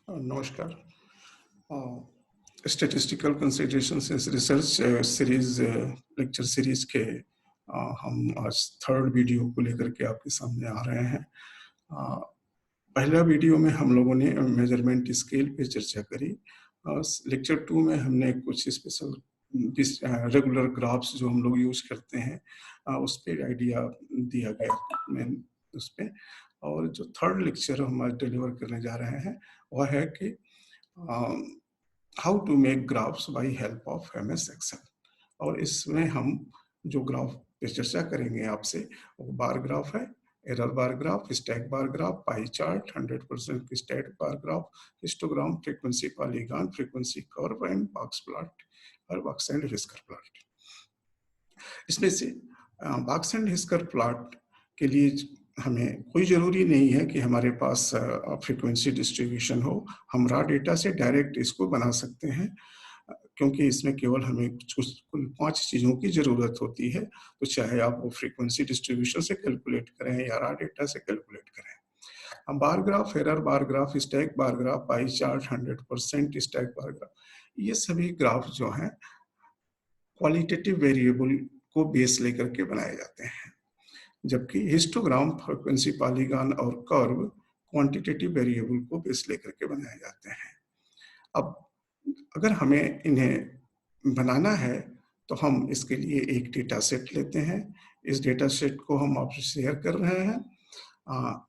नमस्कार। Statistical considerations in research series lecture series के हम आज थर्ड वीडियो को लेकर के आपके सामने आ रहे हैं। पहला वीडियो में हम लोगों ने मेजरमेंट स्केल पे चर्चा करी। लेक्चर 2 में हमने कुछ स्पेशल रेगुलर ग्राफ्स जो हम लोग यूज करते हैं उस पर आइडिया दिया गया उस पर। और जो थर्ड लेक्चर हम आज डिलीवर करने जा रहे हैं वह है कि how to make graphs by help of MS Excel. और इसमें हम जो ग्राफ पे चर्चा करेंगे आपसे वो बार ग्राफ है, error bar graph, stack bar graph, pie chart, 100% stack bar graph, histogram, frequency polygon, frequency curve and box plot और बॉक्स एंड व्हिस्कर प्लॉट। इसमें से बॉक्स एंड व्हिस्कर प्लॉट के लिए हमें कोई ज़रूरी नहीं है कि हमारे पास फ्रीक्वेंसी डिस्ट्रीब्यूशन हो। हम रॉ डेटा से डायरेक्ट इसको बना सकते हैं क्योंकि इसमें केवल हमें कुल 5 चीज़ों की ज़रूरत होती है। तो चाहे आप वो फ्रीक्वेंसी डिस्ट्रीब्यूशन से कैलकुलेट करें या रॉ डेटा से कैलकुलेट करें। हम bar graph, error bar graph, stack bar graph, pie chart, 100% stack bar graph, ये सभी ग्राफ जो हैं क्वालिटेटिव वेरिएबल को बेस लेकर के बनाए जाते हैं, जबकि हिस्टोग्राम, फ्रीक्वेंसी पॉलीगॉन और कर्व क्वांटिटेटिव वेरिएबल को बेस लेकर के बनाए जाते हैं। अब अगर हमें इन्हें बनाना है तो हम इसके लिए एक डेटा सेट लेते हैं। इस डेटा सेट को हम आपसे शेयर कर रहे हैं।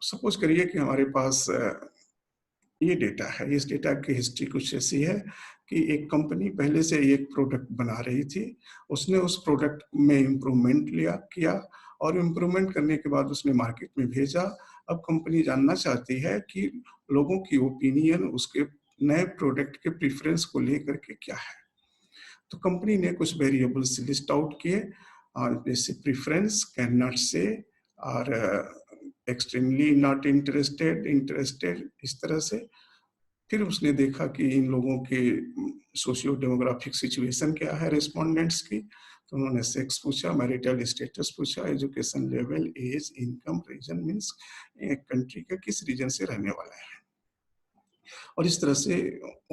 सपोज करिए कि हमारे पास ये डेटा है। इस डेटा की हिस्ट्री कुछ ऐसी है कि एक कंपनी पहले से एक प्रोडक्ट बना रही थी, उसने उस प्रोडक्ट में इम्प्रूवमेंट किया और इम्प्रूवमेंट करने के बाद उसने मार्केट में भेजा। अब कंपनी जानना चाहती है कि लोगों की ओपिनियन उसके नए प्रोडक्ट के प्रेफरेंस को लेकर के क्या है। तो कंपनी ने कुछ वेरिएबल्स लिस्ट आउट किए, जैसे प्रेफरेंस, कैन नॉट से और एक्सट्रीमली नॉट इंटरेस्टेड, इंटरेस्टेड, इस तरह से। फिर उसने देखा कि इन लोगों के सोशियो डेमोग्राफिक सिचुएशन क्या है रेस्पोंडेंट्स की। तो उन्होंने सेक्स पूछा, मैरिटल स्टेटस पूछा, education level, age, income, region means country का किस रीजन से रहने वाला है। और इस तरह से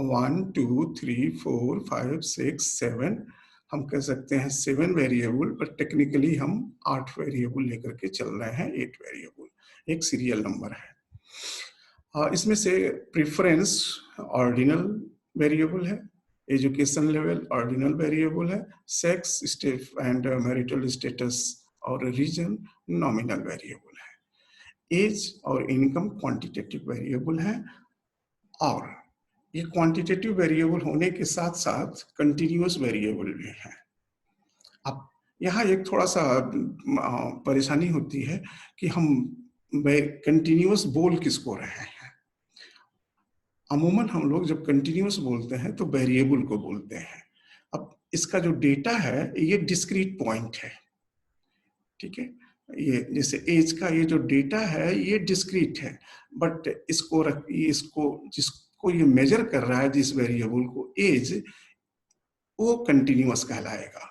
1 2 3 4 5 6 7 हम कह सकते हैं 7 वेरिएबल, पर टेक्निकली हम 8 वेरिएबल लेकर के चल रहे हैं। 8 वेरिएबल एक सीरियल नंबर है। इसमें से प्रेफरेंस ऑर्डिनल वेरिएबल है, एजुकेशन लेवल ऑर्डिनल वेरिएबल है, sex, state and marital status और रीजन नॉमिनल वेरिएबल है, एज और इनकम क्वांटिटेटिव वेरिएबल है। और ये क्वांटिटेटिव वेरिएबल होने के साथ साथ कंटिन्यूअस वेरिएबल भी है। अब यहाँ एक थोड़ा सा परेशानी होती है कि हम कंटिन्यूअस बोल किसको रहे हैं। अमूमन हम लोग जब कंटिन्यूअस बोलते हैं तो वेरिएबल को बोलते हैं। अब इसका जो डेटा है ये डिस्क्रीट पॉइंट है, ठीक है। ये जैसे एज का ये जो डेटा है ये डिस्क्रीट है, बट इसको जिसको ये मेजर कर रहा है, जिस वेरिएबल को, एज, वो कंटिन्यूअस कहलाएगा।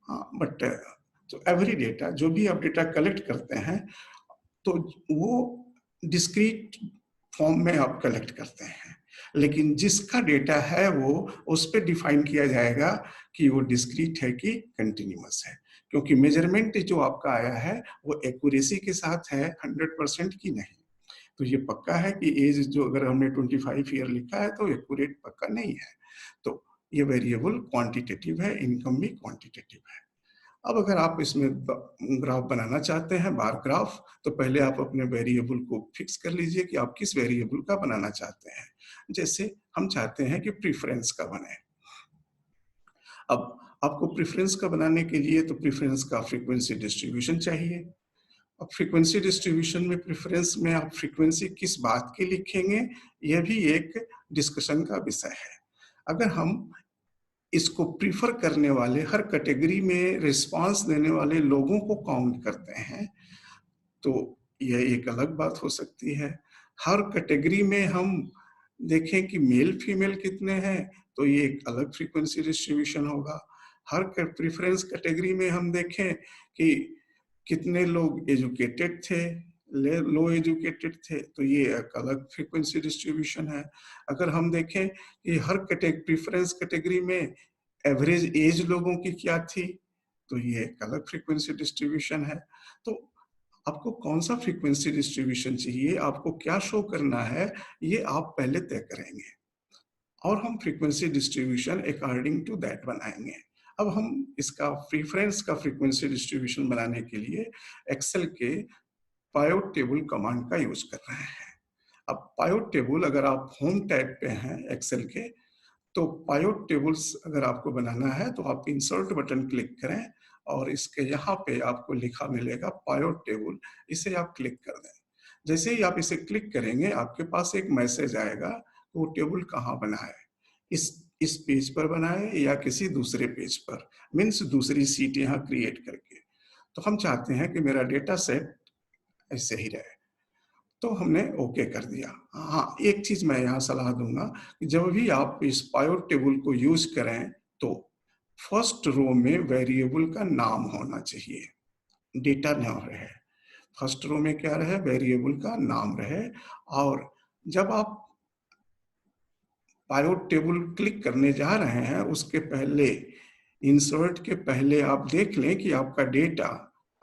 हाँ, बट तो एवरी डेटा, जो भी आप डेटा कलेक्ट करते हैं तो वो डिस्क्रीट फॉर्म में आप कलेक्ट करते हैं, लेकिन जिसका डेटा है वो उस पर डिफाइन किया जाएगा कि वो डिस्क्रीट है कि कंटिन्यूअस है, क्योंकि मेजरमेंट जो आपका आया है वो एक्यूरेसी के साथ है, 100% की नहीं। तो ये पक्का है कि एज जो अगर हमने 25 ईयर लिखा है तो एक्यूरेट पक्का नहीं है। तो ये वेरिएबल क्वांटिटेटिव है, इनकम भी क्वांटिटेटिव है। अब अगर आप इसमें ग्राफ बनाना चाहते हैं, बार ग्राफ, तो पहले आप अपने वेरिएबल को फिक्स कर लीजिए कि आप किस वेरिएबल का बनाना चाहते हैं। जैसे हम चाहते हैं कि प्रेफरेंस का बने। अब आपको प्रेफरेंस का बनाने के लिए तो प्रेफरेंस का फ्रीक्वेंसी डिस्ट्रीब्यूशन चाहिए। अब फ्रीक्वेंसी डिस्ट्रीब्यूशन में प्रेफरेंस में आप फ्रीक्वेंसी किस बात की लिखेंगे, यह भी एक डिस्कशन का विषय है। अगर हम इसको प्रीफर करने वाले हर कैटेगरी में रिस्पांस देने वाले लोगों को काउंट करते हैं तो यह एक अलग बात हो सकती है। हर कैटेगरी में हम देखें कि मेल फीमेल कितने हैं तो ये एक अलग फ्रीक्वेंसी डिस्ट्रीब्यूशन होगा। हर प्रेफरेंस कैटेगरी में हम देखें कि कितने लोग एजुकेटेड थे लो एजुकेटेड थे, तो ये एक अलग फ्रीक्वेंसी डिस्ट्रीब्यूशन है। अगर हम देखें कि हर प्रेफरेंस कैटेगरी में एवरेज एज लोगों की क्या थी, तो ये एक अलग फ्रीक्वेंसी डिस्ट्रीब्यूशन है। तो आपको कौन सा फ्रीक्वेंसी डिस्ट्रीब्यूशन चाहिए, आपको क्या शो करना है, ये आप पहले तय करेंगे और हम frequency distribution according to that बनाएंगे। अब हम इसका प्रीफरेंस का फ्रीक्वेंसी डिस्ट्रीब्यूशन बनाने के लिए एक्सेल के पायोट टेबल कमांड का यूज कर रहे हैं। अब पायोट टेबल, अगर आप होम टैब पे हैं एक्सेल के, तो पायोट टेबल्स अगर आपको बनाना है तो आप इंसर्ट बटन क्लिक करें और इसके यहाँ पे आपको लिखा मिलेगा पायोट टेबल, इसे आप क्लिक कर दें। जैसे ही आप इसे क्लिक करेंगे आपके पास एक मैसेज आएगा, वो टेबल कहाँ बनाए, इस पेज पर बनाए या किसी दूसरे पेज पर, मीन्स दूसरी सीट यहाँ क्रिएट करके। तो हम चाहते हैं कि मेरा डेटा सेट ऐसे ही रहे, तो हमने ओके कर दिया। हाँ, एक चीज मैं यहाँ सलाह दूंगा कि जब भी आप इस पायोट टेबल को यूज करें तो फर्स्ट रो में वेरिएबल का नाम होना चाहिए, डेटा ना रहे। फर्स्ट रो में क्या रहे, वेरिएबल का नाम रहे। और जब आप पायोट टेबल क्लिक करने जा रहे हैं उसके पहले, इंसर्ट के पहले आप देख लें कि आपका डेटा,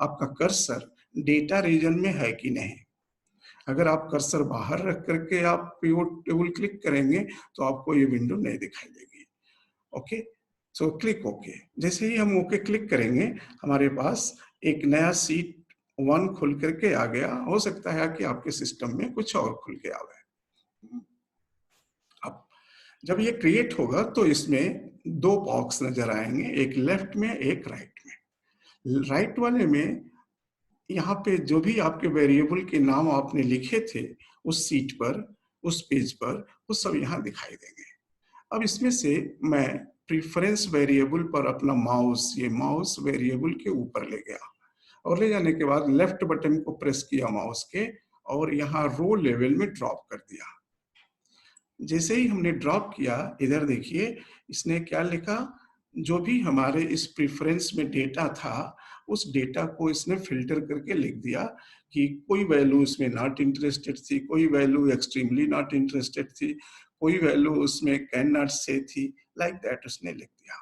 आपका कर्सर डेटा रीजन में है कि नहीं। अगर आप कर्सर बाहर रख करके आप पिवट टेबल क्लिक करेंगे तो आपको ये विंडो नहीं दिखाई देगी। Okay, so click okay. जैसे ही हम ओके क्लिक करेंगे हमारे पास एक नया सीट 1 खुल करके आ गया। हो सकता है कि आपके सिस्टम में कुछ और खुल के आवे। अब जब ये क्रिएट होगा तो इसमें दो बॉक्स नजर आएंगे, एक लेफ्ट में एक राइट में। राइट वाले में यहाँ पे जो भी आपके वेरिएबल के नाम आपने लिखे थे उस सीट पर, उस पेज पर, वो सब यहाँ दिखाई देंगे। अब इसमें से मैं प्रीफरेंस वेरिएबल पर अपना माउस, ये माउस वेरिएबल के ऊपर ले गया और ले जाने के बाद लेफ्ट बटन को प्रेस किया माउस के और यहाँ रो लेवल में ड्रॉप कर दिया। जैसे ही हमने ड्रॉप किया, इधर देखिए इसने क्या लिखा, जो भी हमारे इस प्रेफरेंस में डेटा था उस डेटा को इसने फिल्टर करके लिख दिया कि कोई वैल्यू इसमें नॉट इंटरेस्टेड थी, कोई वैल्यू एक्सट्रीमली नॉट इंटरेस्टेड थी, कोई वैल्यू उसमें कैन नॉट से थी, लाइक दैट उसने लिख दिया।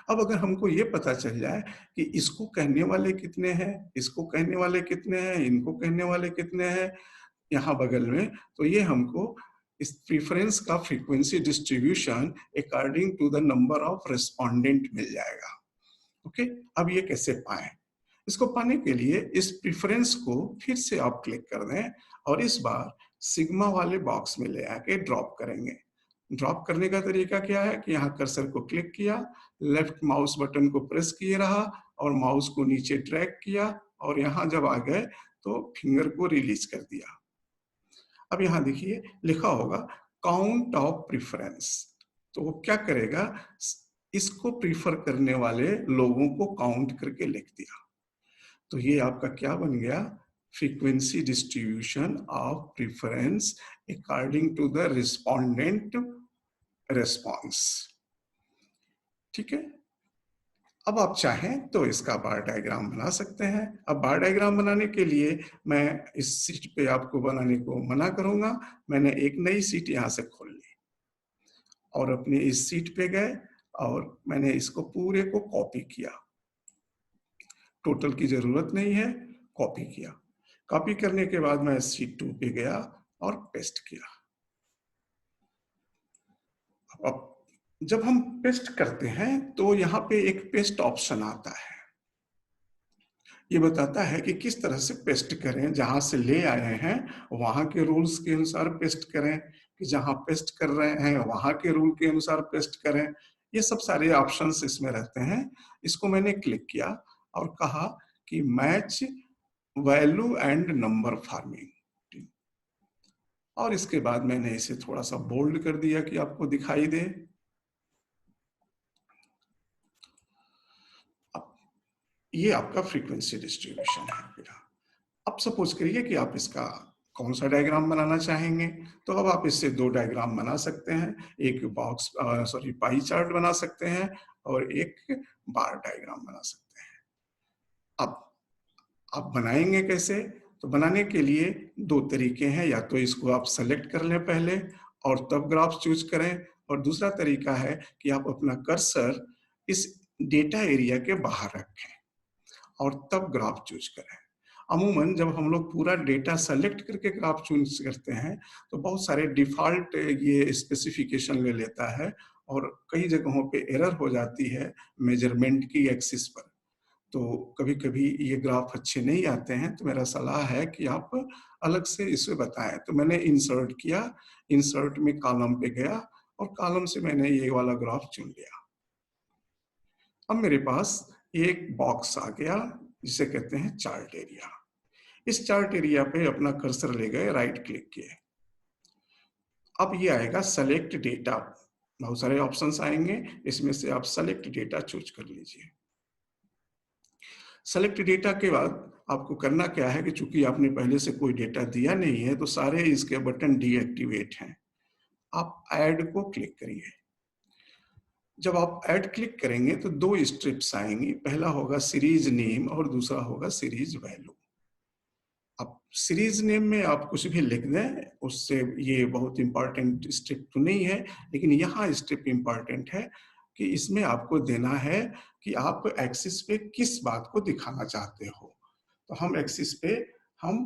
अब अगर हमको ये पता चल जाए कि इसको कहने वाले कितने हैं, इसको कहने वाले कितने हैं, इनको कहने वाले कितने हैं यहाँ बगल में, तो ये हमको इस प्रीफरेंस का frequency distribution according to the number of respondent मिल जाएगा। ओके, अब ये कैसे पाएं? इसको पाने के लिए इस प्रीफरेंस को फिर से आप क्लिक कर दें और इस बार सिग्मा वाले बॉक्स में ले आके ड्रॉप करेंगे। ड्रॉप करने का तरीका क्या है कि यहाँ कर्सर को क्लिक किया, लेफ्ट माउस बटन को प्रेस किए रहा और माउस को नीचे ड्रैग किया और यहाँ जब आ गए तो फिंगर को रिलीज कर दिया। अब यहाँ देखिए लिखा होगा काउंट ऑफ प्रीफरेंस, तो वो क्या करेगा, इसको प्रीफर करने वाले लोगों को काउंट करके लिख दिया। तो ये आपका क्या बन गया, frequency distribution of preference according to the respondent response. ठीक है, अब आप चाहें तो इसका बार डायग्राम बना सकते हैं। अब बार डायग्राम बनाने के लिए मैं इस सीट पे आपको बनाने को मना करूंगा। मैंने एक नई सीट यहाँ से खोल ली और अपनी इस सीट पे गए और मैंने इसको पूरे को कॉपी किया। टोटल की जरूरत नहीं है, कॉपी किया। कॉपी करने के बाद मैं सीट 2 पे गया और पेस्ट किया। अब जब हम पेस्ट करते हैं तो यहाँ पे एक पेस्ट ऑप्शन आता है। ये बताता है कि किस तरह से पेस्ट करें, जहां से ले आए हैं वहां के रूल्स के अनुसार पेस्ट करें, कि जहां पेस्ट कर रहे हैं वहां के रूल के अनुसार पेस्ट करें। ये सब सारे ऑप्शंस इसमें रहते हैं। इसको मैंने क्लिक किया और कहा कि match value and number forming, और इसके बाद मैंने इसे थोड़ा सा बोल्ड कर दिया कि आपको दिखाई दे। अब ये आपका फ्रीक्वेंसी डिस्ट्रीब्यूशन है। अब सपोज करिए कि आप इसका कौन सा डायग्राम बनाना चाहेंगे, तो अब आप इससे दो डायग्राम बना सकते हैं। एक बॉक्स पाई चार्ट बना सकते हैं और एक बार डायग्राम बना सकते हैं। अब आप बनाएंगे कैसे, तो बनाने के लिए दो तरीके हैं, या तो इसको आप सेलेक्ट कर लें पहले और तब ग्राफ चूज करें, और दूसरा तरीका है कि आप अपना कर्सर इस डेटा एरिया के बाहर रखें और तब ग्राफ चूज करें। अमूमन जब हम लोग पूरा डेटा सेलेक्ट करके ग्राफ चूज करते हैं तो बहुत सारे डिफॉल्ट ये स्पेसिफिकेशन ले लेता है और कई जगहों पे एरर हो जाती है मेजरमेंट की एक्सिस पर। तो कभी-कभी ये ग्राफ अच्छे नहीं आते हैं, तो मेरा सलाह है कि आप अलग से इसे बताएं। तो मैंने इंसर्ट किया, इंसर्ट में कॉलम पे गया और कॉलम से मैंने ये वाला ग्राफ चुन लिया। अब मेरे पास एक बॉक्स आ गया जिसे कहते हैं चार्ट एरिया। इस चार्ट एरिया पे अपना कर्सर ले गए, राइट क्लिक किए। अब ये आएगा सेलेक्ट डेटा, बहुत सारे ऑप्शंस आएंगे, इसमें से आप सेलेक्ट डेटा चूज कर लीजिए। सेलेक्ट डेटा के बाद आपको करना क्या है कि चूंकि आपने पहले से कोई डेटा दिया नहीं है तो सारे इसके बटन डीएक्टिवेट हैं। आप ऐड को क्लिक करिए। जब आप ऐड क्लिक करेंगे तो दो स्ट्रिप्स आएंगी, पहला होगा सीरीज नेम और दूसरा होगा सीरीज वैल्यू। अब सीरीज नेम में आप कुछ भी लिख दें, उससे ये बहुत इंपॉर्टेंट स्ट्रिप तो नहीं है, लेकिन यहाँ स्ट्रिप इंपॉर्टेंट है कि इसमें आपको देना है कि आप एक्सिस पे किस बात को दिखाना चाहते हो। तो हम एक्सिस पे हम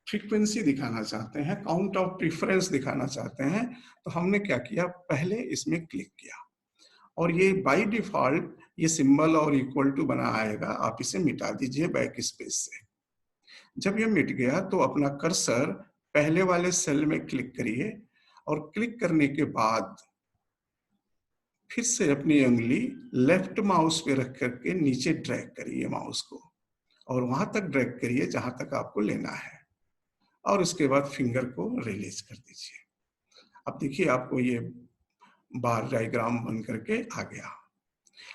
फ्रीक्वेंसी दिखाना चाहते हैं, काउंट ऑफ प्रेफरेंस दिखाना चाहते हैं। तो हमने क्या किया, पहले इसमें क्लिक किया और ये बाय डिफॉल्ट ये सिंबल और इक्वल टू बना आएगा, आप इसे मिटा दीजिए बैक स्पेस से। जब ये मिट गया तो अपना कर्सर पहले वाले सेल में क्लिक करिए और क्लिक करने के बाद फिर से अपनी उंगली लेफ्ट माउस पे रख करके नीचे ड्रैग करिए माउस को और वहां तक ड्रैग करिए जहां तक आपको लेना है और उसके बाद फिंगर को रिलीज कर दीजिए। अब देखिए आपको ये बार डायग्राम बन करके आ गया,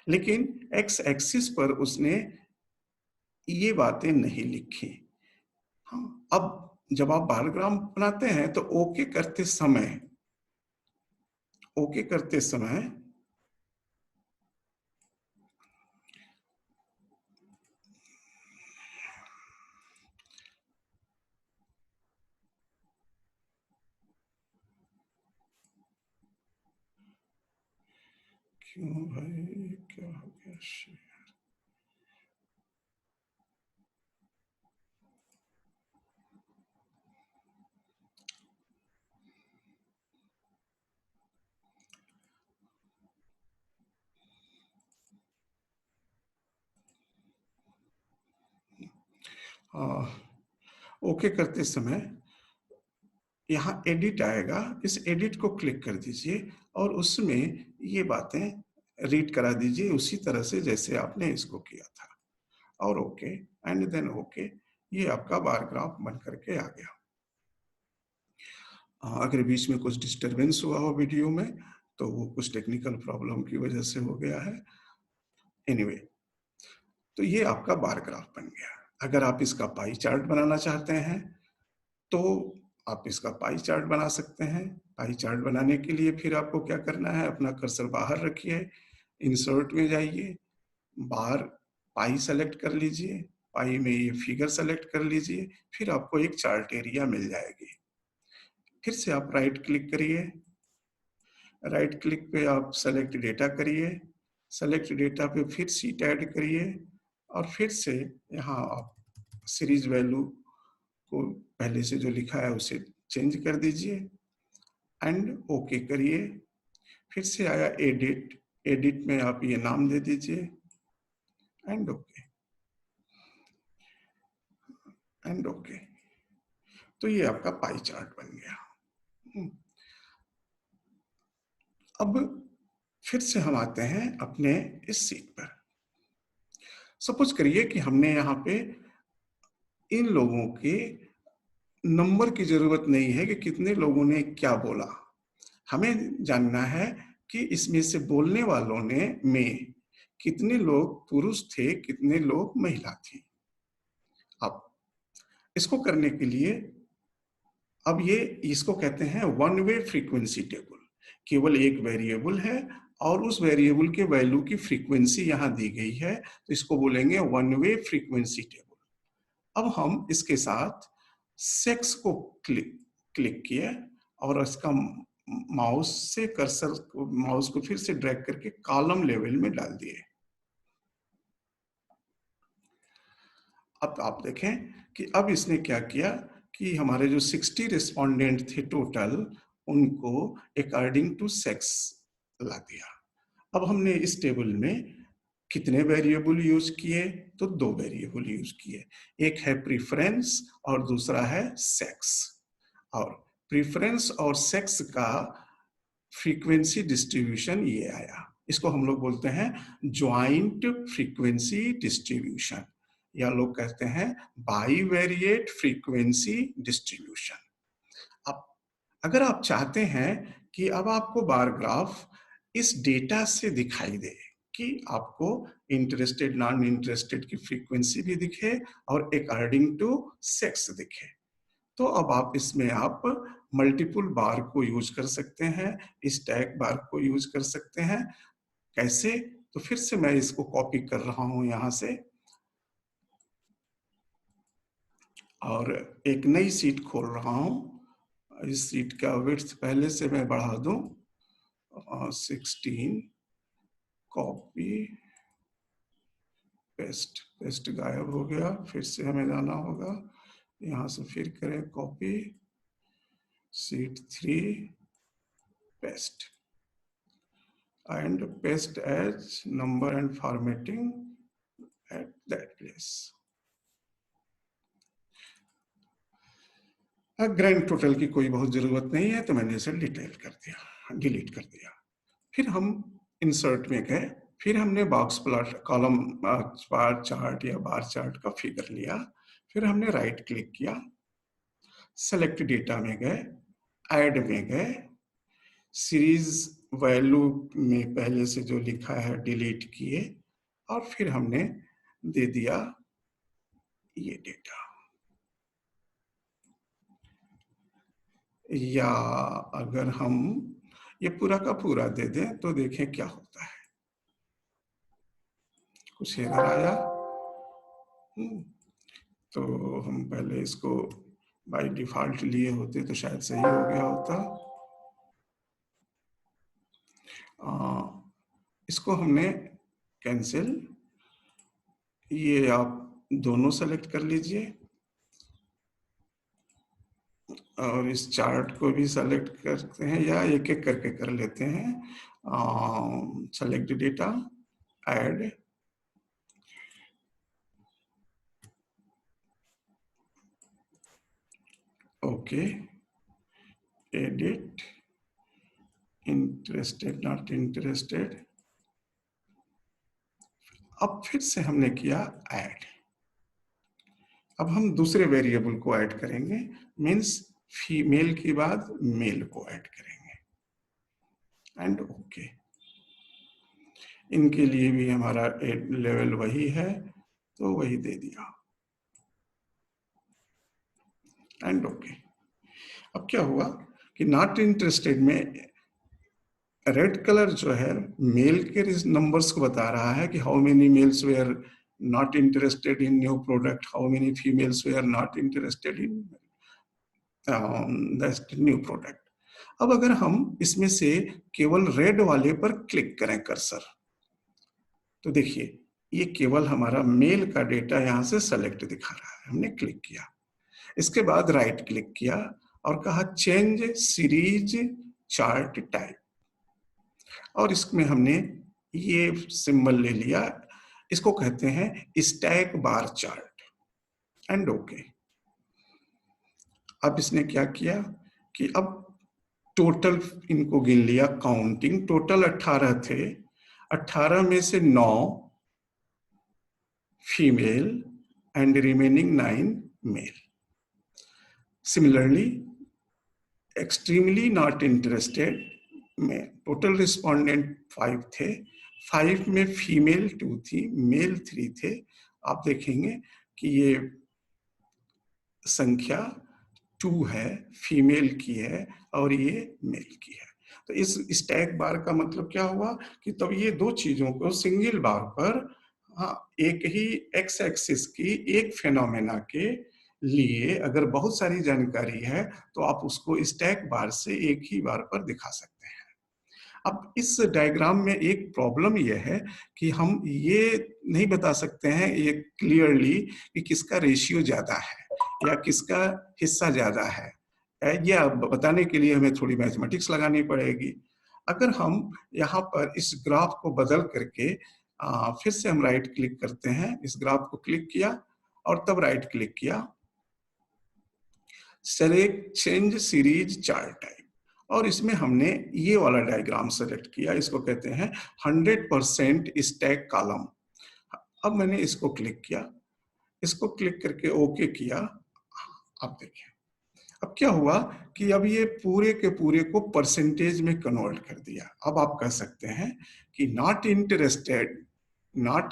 लेकिन एक्स एक्सिस पर उसने ये बातें नहीं लिखी। हाँ, अब जब आप बारग्राम बनाते हैं तो ओके करते समय क्यों भाई, क्या हो गया? ओके करते समय यहाँ एडिट आएगा, इस एडिट को क्लिक कर दीजिए और उसमें ये बातें रीड करा दीजिए उसी तरह से जैसे आपने इसको किया था और ओके एंड देन ओके। ये आपका बार ग्राफ बन करके आ गया। अगर बीच में कुछ डिस्टरबेंस हुआ हो वीडियो में तो वो कुछ टेक्निकल प्रॉब्लम की वजह से हो गया है। एनीवे, तो ये आपका बार ग्राफ बन गया। अगर आप इसका पाई चार्ट बनाना चाहते हैं तो आप इसका पाई चार्ट बना सकते हैं। पाई चार्ट बनाने के लिए फिर आपको क्या करना है, अपना कर्सर बाहर रखिए, इंसर्ट में जाइए, बाहर पाई सेलेक्ट कर लीजिए, पाई में ये फिगर सेलेक्ट कर लीजिए, फिर आपको एक चार्ट एरिया मिल जाएगी। फिर से आप राइट क्लिक करिए, राइट क्लिक पे आप सेलेक्ट डेटा करिए, सेलेक्ट डेटा पे फिर सीट ऐड करिए और फिर से यहाँ आप सीरीज वैल्यू को पहले से जो लिखा है उसे चेंज कर दीजिए एंड ओके करिए। फिर से आया एडिट, एडिट में आप ये नाम दे दीजिए एंड ओके एंड ओके। तो ये आपका पाई चार्ट बन गया। अब फिर से हम आते हैं अपने इस सीट पर। सपोज करिए कि हमने यहाँ पे इन लोगों के नंबर की जरूरत नहीं है कि कितने लोगों ने क्या बोला, हमें जानना है कि इसमें से बोलने वालों ने में कितने लोग पुरुष थे, कितने लोग महिला थी। अब इसको करने के लिए अब ये इसको कहते हैं वन वे फ्रीक्वेंसी टेबल। केवल एक वेरिएबल है और उस वेरिएबल के वैल्यू की फ्रीक्वेंसी यहाँ दी गई है, तो इसको बोलेंगे वन वे फ्रीक्वेंसी टेबल। अब हम इसके साथ सेक्स को क्लिक किया और इसका माउस से कर्सर माउस को फिर से ड्रैग करके कॉलम लेवल में डाल दिए। अब आप देखें कि अब इसने क्या किया कि हमारे जो 60 रिस्पोंडेंट थे टोटल, उनको अकॉर्डिंग टू सेक्स ला दिया। अब हमने इस टेबल में कितने वेरिएबल यूज किए? तो 2 वेरिएबल यूज किए, एक है प्रीफरेंस और दूसरा है सेक्स। और प्रीफरेंस और सेक्स का फ्रीक्वेंसी डिस्ट्रीब्यूशन ये आया, इसको हम लोग बोलते हैं ज्वाइंट फ्रीक्वेंसी डिस्ट्रीब्यूशन, या लोग कहते हैं बाईवेरिएट फ्रीक्वेंसी डिस्ट्रीब्यूशन। अब अगर आप चाहते हैं कि अब आपको बार ग्राफ इस डेटा से दिखाई दे कि आपको इंटरेस्टेड नॉन इंटरेस्टेड की फ्रीक्वेंसी भी दिखे और अकॉर्डिंग टू सेक्स दिखे, तो अब आप इसमें आप मल्टीपल बार को यूज कर सकते हैं, स्टैक बार को यूज कर सकते हैं। कैसे? तो फिर से मैं इसको कॉपी कर रहा हूं यहां से और एक नई शीट खोल रहा हूं। इस शीट का विड्थ पहले से मैं बढ़ा दूं 16, कॉपी पेस्ट, पेस्ट गायब हो गया, फिर से हमें जाना होगा, यहां से फिर करें copy, sheet 3, paste and paste as number and formatting at that place. Grand total की कोई बहुत जरूरत नहीं है तो मैंने इसे डिलीट कर दिया। फिर हम इंसर्ट में गए, फिर हमने box plot, column bar chart या बार चार्ट का फिगर लिया, फिर हमने राइट क्लिक किया, सेलेक्ट डेटा में गए, ऐड में गए, सीरीज वैल्यू में पहले से जो लिखा है डिलीट किए और फिर हमने दे दिया ये डेटा। या अगर हम ये पूरा का पूरा दे दें तो देखें क्या होता है। कुछ एरर आया, तो हम पहले इसको बाय डिफॉल्ट लिए होते तो शायद सही हो गया होता। इसको हमने कैंसिल, ये आप दोनों सेलेक्ट कर लीजिए और इस चार्ट को भी सेलेक्ट करते हैं या एक एक करके कर लेते हैं। Select data, add, okay, edit, interested not interested. अब फिर से हमने किया ऐड। अब हम दूसरे वेरिएबल को ऐड करेंगे, मीन्स फीमेल के बाद मेल को ऐड करेंगे एंड ओके। इनके लिए भी हमारा लेवल वही है तो वही दे दिया एंड ओके। अब क्या हुआ कि नॉट इंटरेस्टेड में रेड कलर जो है मेल के नंबर्स को बता रहा है कि how many males were not interested in new product, how many females were not interested in new product. अब अगर हम इसमें से केवल रेड वाले पर क्लिक करें कर्सर, तो देखिए ये केवल हमारा मेल का डेटा यहां से सेलेक्ट दिखा रहा है। हमने क्लिक किया, इसके बाद राइट क्लिक किया और कहा चेंज सीरीज चार्ट टाइप, और इसमें हमने ये सिंबल ले लिया, इसको कहते हैं stack bar chart and okay. अब इसने क्या किया कि अब टोटल इनको गिन लिया, काउंटिंग टोटल 18 थे, 18 में से 9 female and remaining 9 male. Similarly extremely not interested में टोटल रिस्पोंडेंट 5 थे, 5 में फीमेल 2 थी, मेल 3 थे। आप देखेंगे कि ये संख्या 2 है, फीमेल की है और ये मेल की है। तो इस स्टैक बार का मतलब क्या हुआ कि तब ये दो चीजों को सिंगल बार पर एक ही एक्स एक्सिस की एक फेनोमेना के लिए अगर बहुत सारी जानकारी है तो आप उसको स्टैक बार से एक ही बार पर दिखा सकते हैं। अब इस डायग्राम में एक प्रॉब्लम ये है कि हम ये नहीं बता सकते हैं ये क्लियरली कि किसका रेशियो ज्यादा है या किसका हिस्सा ज्यादा है। ये अब बताने के लिए हमें थोड़ी मैथमेटिक्स लगानी पड़ेगी। अगर हम यहाँ पर इस ग्राफ को बदल करके फिर से हम राइट क्लिक करते हैं, इस ग्राफ को क्लिक किया और तब राइट क्लिक किया, select change series chart type, और इसमें हमने ये वाला डायग्राम सेलेक्ट किया, इसको कहते हैं 100% स्टैक कॉलम। अब मैंने इसको क्लिक किया, इसको क्लिक करके ओके किया। अब देखिए अब क्या हुआ कि अब ये पूरे के पूरे को परसेंटेज में कन्वर्ट कर दिया। अब आप कह सकते हैं कि not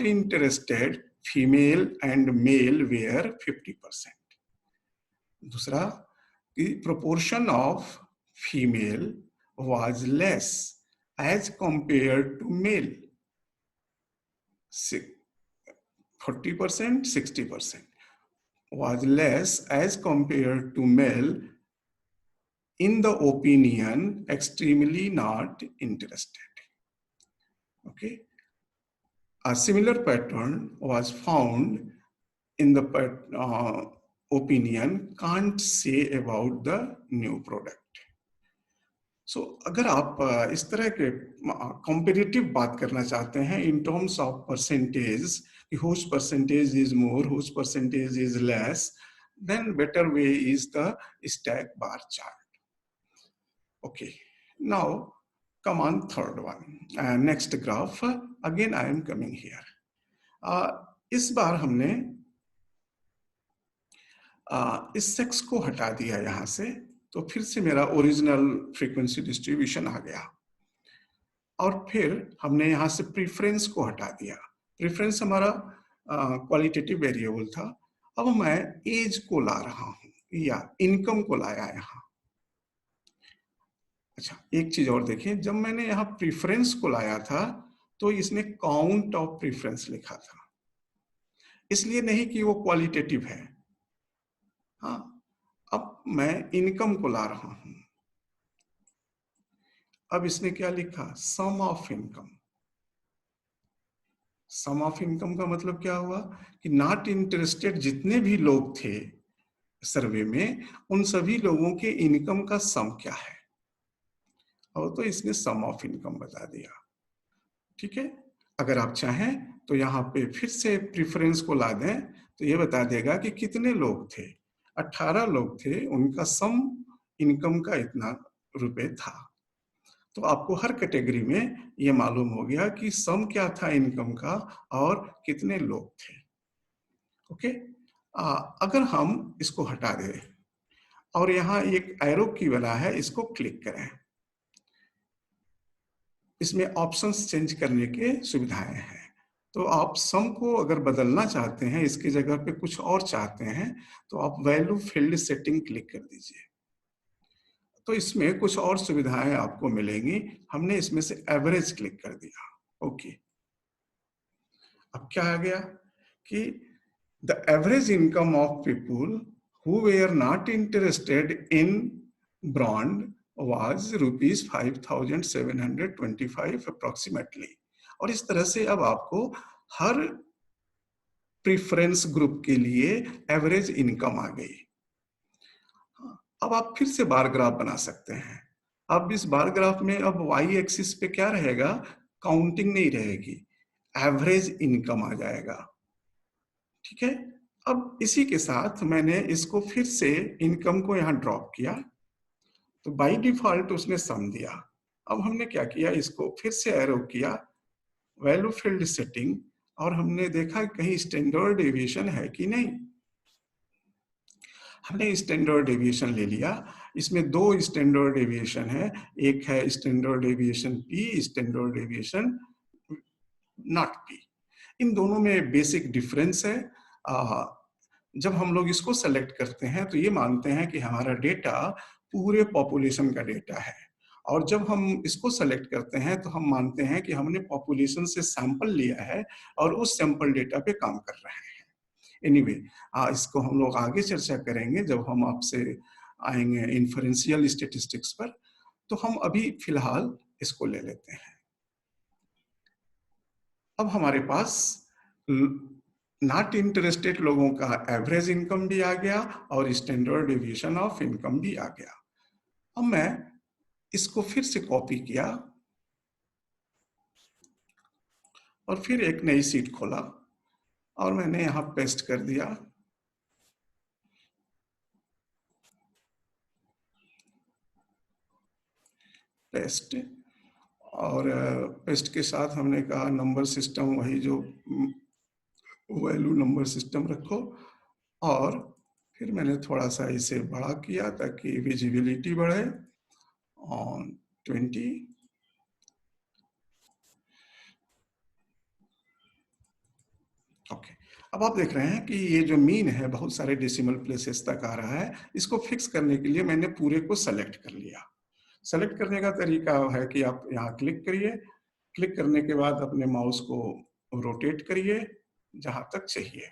interested female and male were 50%। दूसरा, the proportion of female was less as compared to male, 40%, 60% was less as compared to male in the opinion extremely not interested. Okay, a similar pattern was found in the opinion can't say about the new product. अगर आप इस तरह के competitive बात करना चाहते हैं in terms of percentage, whose percentage is more, whose percentage is less, then better way is the stack bar chart. Okay, now come on third one, next graph. Again I am coming here. इस बार हमने इस sex को हटा दिया यहाँ से, तो फिर से मेरा ओरिजिनल फ्रीक्वेंसी डिस्ट्रीब्यूशन आ गया। और फिर हमने यहाँ से प्रीफरेंस को हटा दिया। प्रीफरेंस हमारा क्वालिटेटिव वेरिएबल था। अब मैं एज को ला रहा हूँ या इनकम को लाया यहाँ। अच्छा, एक चीज और देखिए, जब मैंने यहाँ प्रीफरेंस को लाया था तो इसने काउंट ऑफ प्रीफरेंस लिखा था, इसलिए नहीं कि वो क्वालिटेटिव है। हाँ, अब मैं इनकम को ला रहा हूं। अब इसने क्या लिखा? Sum of income. Sum of income का मतलब क्या हुआ कि नॉट इंटरेस्टेड जितने भी लोग थे सर्वे में, उन सभी लोगों के इनकम का सम क्या है, और तो इसने सम ऑफ इनकम बता दिया। ठीक है, अगर आप चाहें तो यहाँ पे फिर से प्रेफरेंस को ला दें तो ये बता देगा कि कितने लोग थे। 18 लोग थे, उनका सम इनकम का इतना रुपए था। तो आपको हर कैटेगरी में ये मालूम हो गया कि सम क्या था इनकम का और कितने लोग थे। ओके, अगर हम इसको हटा दें और यहाँ एक एरो की बना है, इसको क्लिक करें, इसमें ऑप्शंस चेंज करने के सुविधाएं हैं। तो आप सम को अगर बदलना चाहते हैं, इसकी जगह पे कुछ और चाहते हैं, तो आप वैल्यू फील्ड सेटिंग क्लिक कर दीजिए। तो इसमें कुछ और सुविधाएं आपको मिलेंगी। हमने इसमें से एवरेज क्लिक कर दिया। ओके, अब क्या आ गया कि the average income of people who were not interested in brand was rupees 5,725 approximately। और इस तरह से अब आपको हर प्रेफरेंस ग्रुप के लिए एवरेज इनकम आ गई। अब आप फिर से बार ग्राफ बना सकते हैं। अब इस बार ग्राफ में अब वाई एक्सिस पे क्या रहेगा? काउंटिंग नहीं रहेगी, एवरेज इनकम आ जाएगा। ठीक है, अब इसी के साथ मैंने इसको फिर से इनकम को यहाँ ड्रॉप किया, तो बाय डिफॉल्ट उसने सम दिया। अब हमने क्या किया, इसको फिर से एरो किया, वैल्यू फील्ड सेटिंग, और हमने देखा कहीं स्टैंडर्ड डेविएशन है कि नहीं। हमने स्टैंडर्ड डेविएशन ले लिया। इसमें दो स्टैंडर्ड डेविएशन है, एक है standard deviation P, standard deviation not P. इन दोनों में बेसिक डिफरेंस है। जब हम लोग इसको सेलेक्ट करते हैं तो ये मानते हैं कि हमारा डेटा पूरे पॉपुलेशन का डेटा है, और जब हम इसको सेलेक्ट करते हैं तो हम मानते हैं कि हमने पॉपुलेशन से सैंपल लिया है और उस सैंपल डेटा पे काम कर रहे हैं। एनीवे इसको हम लोग आगे चर्चा करेंगे जब हम आपसे आएंगे इन्फरेंशियल स्टेटिस्टिक्स पर। तो हम अभी फिलहाल इसको ले लेते हैं। अब हमारे पास नॉट इंटरेस्टेड लोगों का एवरेज इनकम भी आ गया और स्टैंडर्ड डेविएशन ऑफ इनकम भी आ गया। अब मैं इसको फिर से कॉपी किया और फिर एक नई सीट खोला और मैंने यहां पेस्ट कर दिया। पेस्ट, और पेस्ट के साथ हमने कहा नंबर सिस्टम, वही जो वैल्यू नंबर सिस्टम रखो। और फिर मैंने थोड़ा सा इसे बड़ा किया ताकि विजिबिलिटी बढ़े। On 20, okay. अब आप देख रहे हैं कि ये जो मीन है बहुत सारे डेसिमल प्लेसेस तक आ रहा है। इसको फिक्स करने के लिए मैंने पूरे को सेलेक्ट कर लिया। सेलेक्ट करने का तरीका है कि आप यहाँ क्लिक करिए, क्लिक करने के बाद अपने माउस को रोटेट करिए जहां तक चाहिए।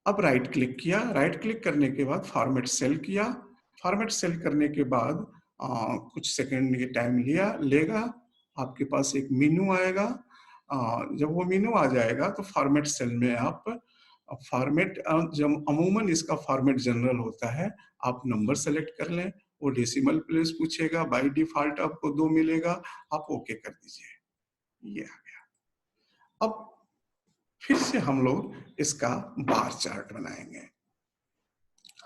अब राइट क्लिक किया, राइट क्लिक करने के बाद फॉर्मेट सेल किया। फॉर्मेट सेल करने के बाद कुछ सेकंड ये टाइम लेगा। आपके पास एक मेनू आएगा। जब वो मेनू आ जाएगा तो फॉर्मेट सेल में आप फॉर्मेट, जब अमूमन इसका फॉर्मेट जनरल होता है, आप नंबर सेलेक्ट कर लें। वो डेसिमल प्लेस पूछेगा, बाय डिफॉल्ट आपको 2 मिलेगा, आप ओके कर दीजिए। ये आ गया। अब फिर से हम लोग इसका बार चार्ट बनाएंगे।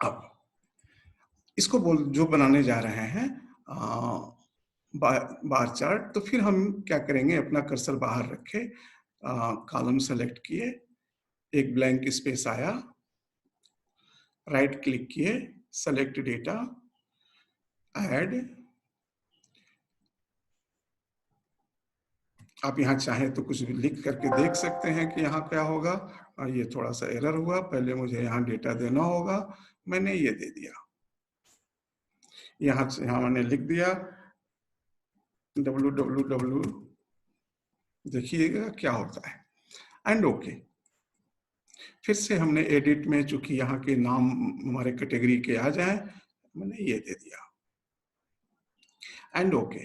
अब इसको जो बनाने जा रहे हैं बार चार्ट, तो फिर हम क्या करेंगे, अपना कर्सर बाहर रखे, कॉलम सेलेक्ट किए, एक ब्लैंक स्पेस आया, राइट क्लिक किए, सेलेक्ट डेटा, ऐड। आप यहाँ चाहें तो कुछ भी लिख करके देख सकते हैं कि यहाँ क्या होगा। ये थोड़ा सा एरर हुआ, पहले मुझे यहाँ डेटा देना होगा, मैंने ये दे दिया। यहाँ मैंने लिख दिया www, देखिएगा क्या होता है, एंड ओके। फिर से हमने एडिट में, चूंकि यहाँ के नाम हमारे कैटेगरी के आ जाए, मैंने ये दे दिया, एंड ओके,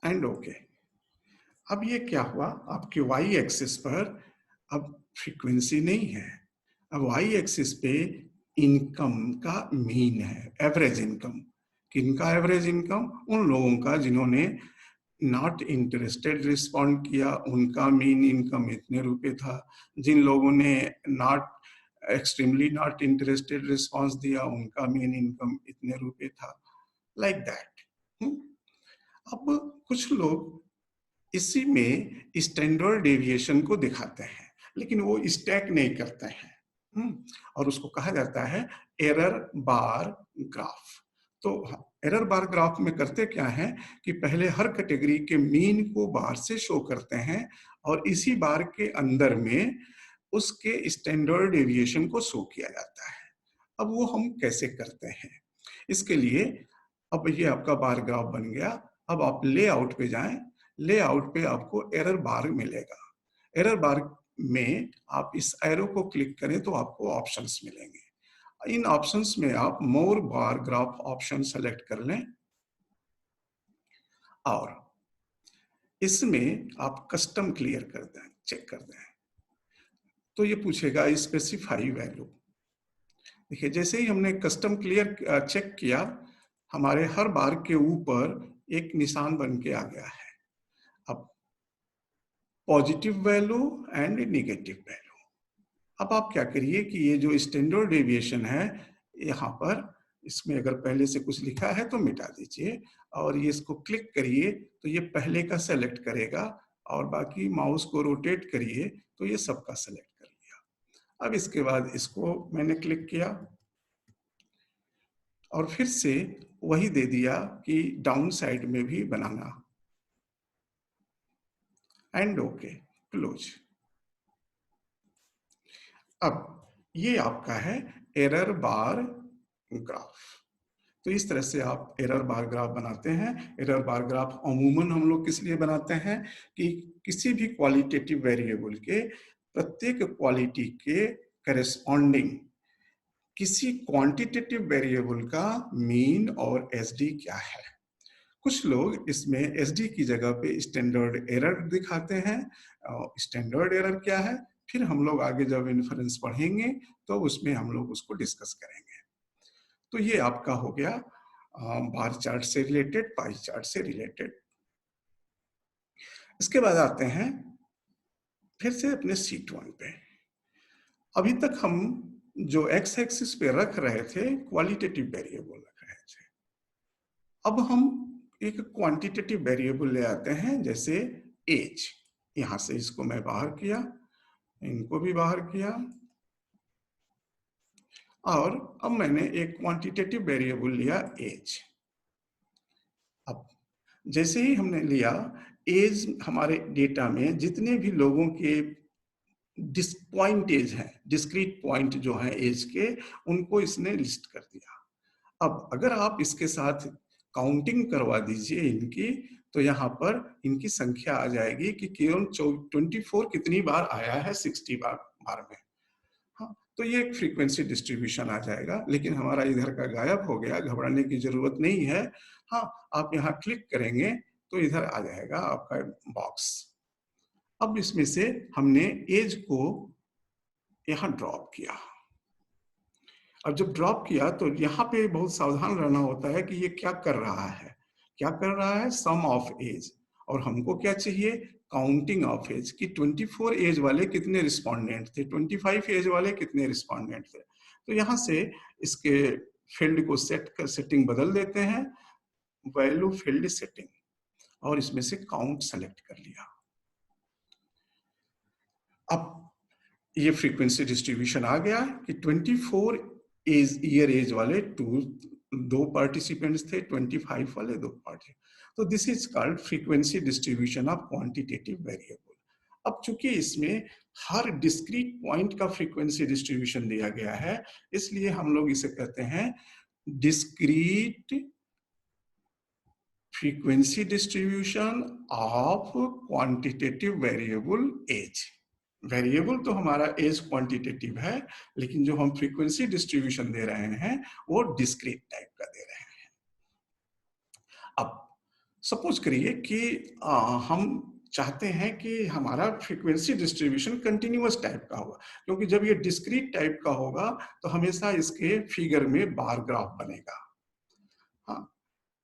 एंड ओके। अब ये क्या हुआ, आपके वाई एक्सिस पर अब फ्रीक्वेंसी नहीं है, अब वाई एक्सिस पे इनकम का मीन है, एवरेज इनकम। किनका एवरेज इनकम? उन लोगों का जिन्होंने नॉट इंटरेस्टेड रिस्पॉन्ड किया, उनका मीन इनकम इतने रुपए था। जिन लोगों ने not extremely not interested response दिया, उनका मीन इनकम इतने रुपए था, लाइक दैट। अब कुछ लोग इसी में स्टैंडर्ड डेविएशन को दिखाते हैं, लेकिन वो स्टैक नहीं करते हैं, और उसको कहा जाता है एरर बार ग्राफ। तो एरर बार ग्राफ में करते क्या है कि पहले हर कैटेगरी के मीन को बार से शो करते हैं और इसी बार के अंदर में उसके स्टैंडर्ड डेविएशन को शो किया जाता है। अब वो हम कैसे करते हैं, इसके लिए अब ये आपका बार ग्राफ बन गया। अब आप लेआउट पे जाएं, लेआउट पे आपको एरर बार मिलेगा। एरर बार में आप इस एरो को क्लिक करें तो आपको ऑप्शंस मिलेंगे। इन ऑप्शंस में आप मोर बार ग्राफ ऑप्शन सेलेक्ट कर लें और इसमें आप कस्टम क्लियर कर दें, चेक कर दें। तो ये पूछेगा स्पेसिफाई वैल्यू। देखिए, जैसे ही हमने कस्टम क्लियर चेक किया, हमारे हर बार के ऊपर एक निशान बन के आ गया है। अब positive value and negative value. अब आप क्या करिए कि ये जो स्टैंडर्ड डेविएशन है, यहाँ पर इसमें अगर पहले से कुछ लिखा है तो मिटा दीजिए, और ये इसको क्लिक करिए तो ये पहले का सेलेक्ट करेगा, और बाकी माउस को रोटेट करिए तो ये सबका सेलेक्ट कर लिया। अब इसके बाद इसको मैंने क्लिक किया और फिर से वही दे दिया कि डाउन साइड में भी बनाना, एंड ओके, क्लोज। अब ये आपका है एरर बार ग्राफ। तो इस तरह से आप एरर बार ग्राफ बनाते हैं। एरर बार ग्राफ अमूमन हम लोग किस लिए बनाते हैं कि किसी भी क्वालिटेटिव वेरिएबल के प्रत्येक क्वालिटी के करेस्पॉन्डिंग किसी क्वांटिटेटिव वेरिएबल का मीन और एसडी क्या है। कुछ लोग इसमें एसडी की जगह पे स्टैंडर्ड एरर दिखाते हैं। स्टैंडर्ड एरर क्या है, फिर हम लोग आगे जब इन्फरेंस पढ़ेंगे तो उसमें हम लोग उसको डिस्कस करेंगे। तो ये आपका हो गया बार चार्ट से रिलेटेड, पाई चार्ट से रिलेटेड। इसके बाद आते हैं फिर से अपने शीट 1 पे। अभी तक हम जो एक्स एक्सिस पे रख रहे थे क्वालिटेटिव वेरिएबल रख रहे थे। अब हम एक क्वांटिटेटिव वेरिएबल ले आते हैं, जैसे एज। यहां से इसको मैं बाहर किया, इनको भी बाहर किया, और अब मैंने एक क्वांटिटेटिव वेरिएबल लिया एज। अब जैसे ही हमने लिया एज, हमारे डेटा में जितने भी लोगों के पॉइंट एज है, डिस्क्रीट पॉइंट जो है एज के, उनको इसने लिस्ट कर दिया। अब अगर आप इसके साथ काउंटिंग करवा दीजिए इनकी, तो यहाँ पर इनकी संख्या आ जाएगी कि केवल 24 कितनी बार आया है, 60 बार में। हाँ, तो ये एक फ्रीक्वेंसी डिस्ट्रीब्यूशन आ जाएगा, लेकिन हमारा इधर का गायब हो गया, घबराने की जरूरत नहीं है। हाँ, आप यहाँ क्लिक करेंगे तो इधर आ जाएगा आपका बॉक्स। अब इसमें से हमने एज को यहाँ ड्रॉप किया। अब जब ड्रॉप किया तो यहाँ पे बहुत सावधान रहना होता है कि ये क्या कर रहा है। क्या कर रहा है, सम ऑफ एज। और हमको क्या चाहिए, काउंटिंग ऑफ एज, कि 24 एज वाले कितने रिस्पोंडेंट थे, 25 एज वाले कितने रिस्पोंडेंट थे। तो यहाँ से इसके फील्ड को सेटिंग बदल देते हैं, वैल्यू फील्ड सेटिंग, और इसमें से काउंट सेलेक्ट कर लिया। अब ये फ्रीक्वेंसी डिस्ट्रीब्यूशन आ गया कि 24 ईयर एज वाले दो पार्टिसिपेंट्स थे, 25 वाले दो पार्टी। तो this is called frequency distribution of quantitative variable. अब चूंकि इसमें हर डिस्क्रीट पॉइंट का फ्रीक्वेंसी डिस्ट्रीब्यूशन दिया गया है, इसलिए हम लोग इसे कहते हैं discrete frequency distribution of quantitative variable age. Variable तो हमारा एज क्वांटिटेटिव है, लेकिन जो हम फ्रीक्वेंसी डिस्ट्रीब्यूशन दे रहे हैं वो डिस्क्रीट टाइप का दे रहे हैं। अब सपोज करिए कि हम चाहते हैं कि हमारा फ्रीक्वेंसी डिस्ट्रीब्यूशन कंटिन्यूअस टाइप का होगा, क्योंकि जब ये डिस्क्रीट टाइप का होगा तो हमेशा इसके फिगर में बार ग्राफ बनेगा। हाँ,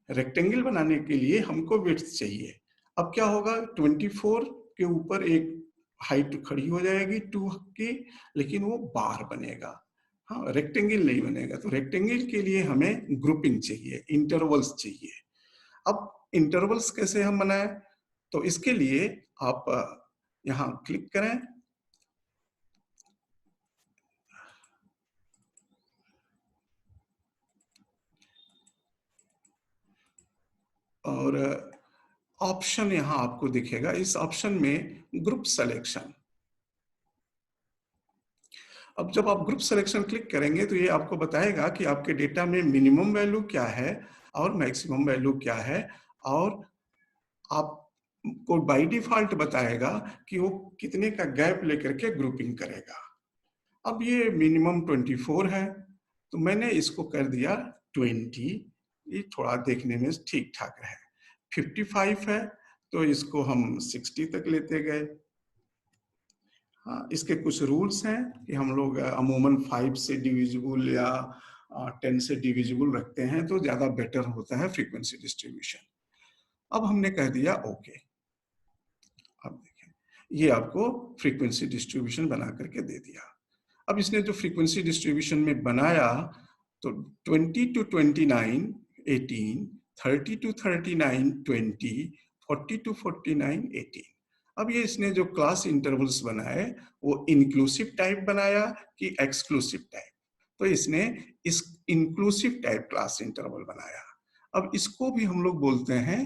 रेक्टेंगल बनाने के लिए हमको विड्थ चाहिए। अब क्या होगा, 24 के ऊपर एक हाइट खड़ी हो जाएगी 2 की, लेकिन वो बार बनेगा। हाँ, रेक्टेंगल नहीं बनेगा। तो रेक्टेंगल के लिए हमें ग्रुपिंग चाहिए, इंटरवल्स चाहिए। अब इंटरवल्स कैसे हम बनाएं, तो इसके लिए आप यहाँ क्लिक करें, और ऑप्शन यहाँ आपको दिखेगा। इस ऑप्शन में ग्रुप सिलेक्शन। अब जब आप ग्रुप सिलेक्शन क्लिक करेंगे तो ये आपको बताएगा कि आपके डेटा में मिनिमम वैल्यू क्या है और मैक्सिमम वैल्यू क्या है, और आपको बाय डिफॉल्ट बताएगा कि वो कितने का गैप लेकर के ग्रुपिंग करेगा। अब ये मिनिमम 24 है, तो मैंने इसको कर दिया 20। ये थोड़ा देखने में ठीक ठाक है। 55 है तो इसको हम 60 तक लेते गए। हाँ, इसके कुछ रूल्स हैं कि हम लोग अमूमन 5 से डिविजिबल या 10 से डिविजिबल रखते हैं तो ज्यादा बेटर होता है फ्रीक्वेंसी डिस्ट्रीब्यूशन। अब हमने कह दिया ओके। अब देखें, ये आपको फ्रीक्वेंसी डिस्ट्रीब्यूशन बना करके दे दिया। अब इसने जो फ्रीक्वेंसी डिस्ट्रीब्यूशन में बनाया, तो 20 to 29 18, 30 to 39 20, 40 to 49 18। अब ये इसने जो क्लास इंटरवल्स बनाए वो इंक्लूसिव टाइप बनाया कि एक्सक्लूसिव टाइप। तो इसने इस इंक्लूसिव टाइप क्लास इंटरवल बनाया। अब इसको भी हम लोग बोलते हैं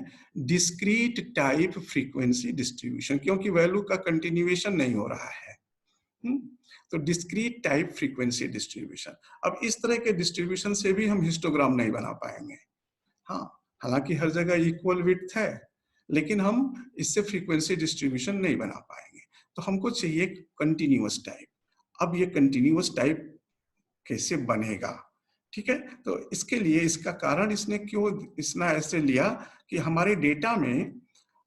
डिस्क्रीट टाइप फ्रीक्वेंसी डिस्ट्रीब्यूशन, क्योंकि वैल्यू का कंटिन्यूएशन नहीं हो रहा है। तो डिस्क्रीट टाइप फ्रीक्वेंसी डिस्ट्रीब्यूशन। अब इस तरह के डिस्ट्रीब्यूशन से भी हम हिस्टोग्राम नहीं बना पाएंगे। हाँ, हालांकि हर जगह इक्वल विड्थ है, लेकिन हम इससे फ्रीक्वेंसी डिस्ट्रीब्यूशन नहीं बना पाएंगे। तो हमको चाहिए कंटिन्यूअस टाइप। अब ये कंटिन्यूअस टाइप कैसे बनेगा, ठीक है? तो इसके लिए इसका कारण इसने क्यों इसने ऐसे लिया कि हमारे डेटा में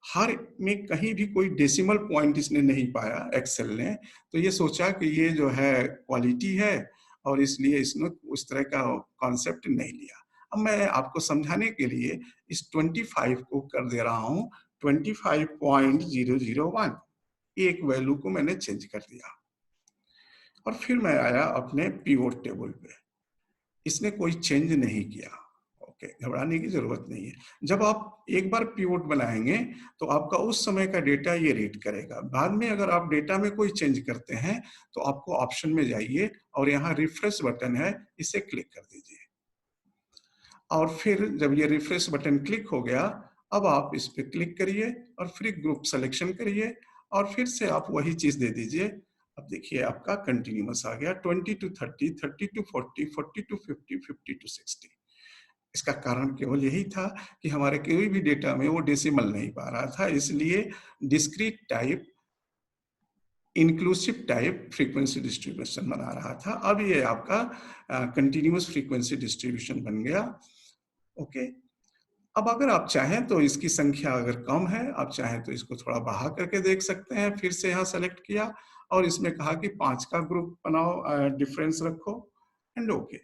हर में कहीं भी कोई डेसिमल पॉइंट इसने नहीं पाया एक्सेल ने, तो ये सोचा कि ये जो है क्वालिटी है और इसलिए इसने उस तरह का कॉन्सेप्ट नहीं लिया। अब मैं आपको समझाने के लिए इस 25 को कर दे रहा हूँ 25.001, एक वैल्यू को मैंने चेंज कर दिया और फिर मैं आया अपने पिवोट टेबल पे। इसने कोई चेंज नहीं किया। ओके, घबराने की जरूरत नहीं है। जब आप एक बार पिवोट बनाएंगे तो आपका उस समय का डेटा ये रीड करेगा। बाद में अगर आप डेटा में कोई चेंज करते हैं तो आपको ऑप्शन में जाइए और यहाँ रिफ्रेश बटन है, इसे क्लिक कर दीजिए और फिर जब ये रिफ्रेश बटन क्लिक हो गया, अब आप इस पे क्लिक करिए और फिर ग्रुप सिलेक्शन करिए और फिर से आप वही चीज दे दीजिए। अब देखिए आपका कंटिन्यूअस आ गया 20 to 30, 30 to 40, 40 to 50, 50 to 60। इसका कारण केवल यही था कि हमारे कोई भी डेटा में वो डेसिमल नहीं पा रहा था, इसलिए discrete type inclusive type frequency distribution बना रहा था। अब ये आपका कंटिन्यूअस फ्रीक्वेंसी डिस्ट्रीब्यूशन बन गया। ओके, अब अगर आप चाहें तो इसकी संख्या अगर कम है, आप चाहें तो इसको थोड़ा बढ़ा करके देख सकते हैं। फिर से यहाँ सेलेक्ट किया और इसमें कहा कि 5 का ग्रुप बनाओ, डिफरेंस रखो एंड ओके।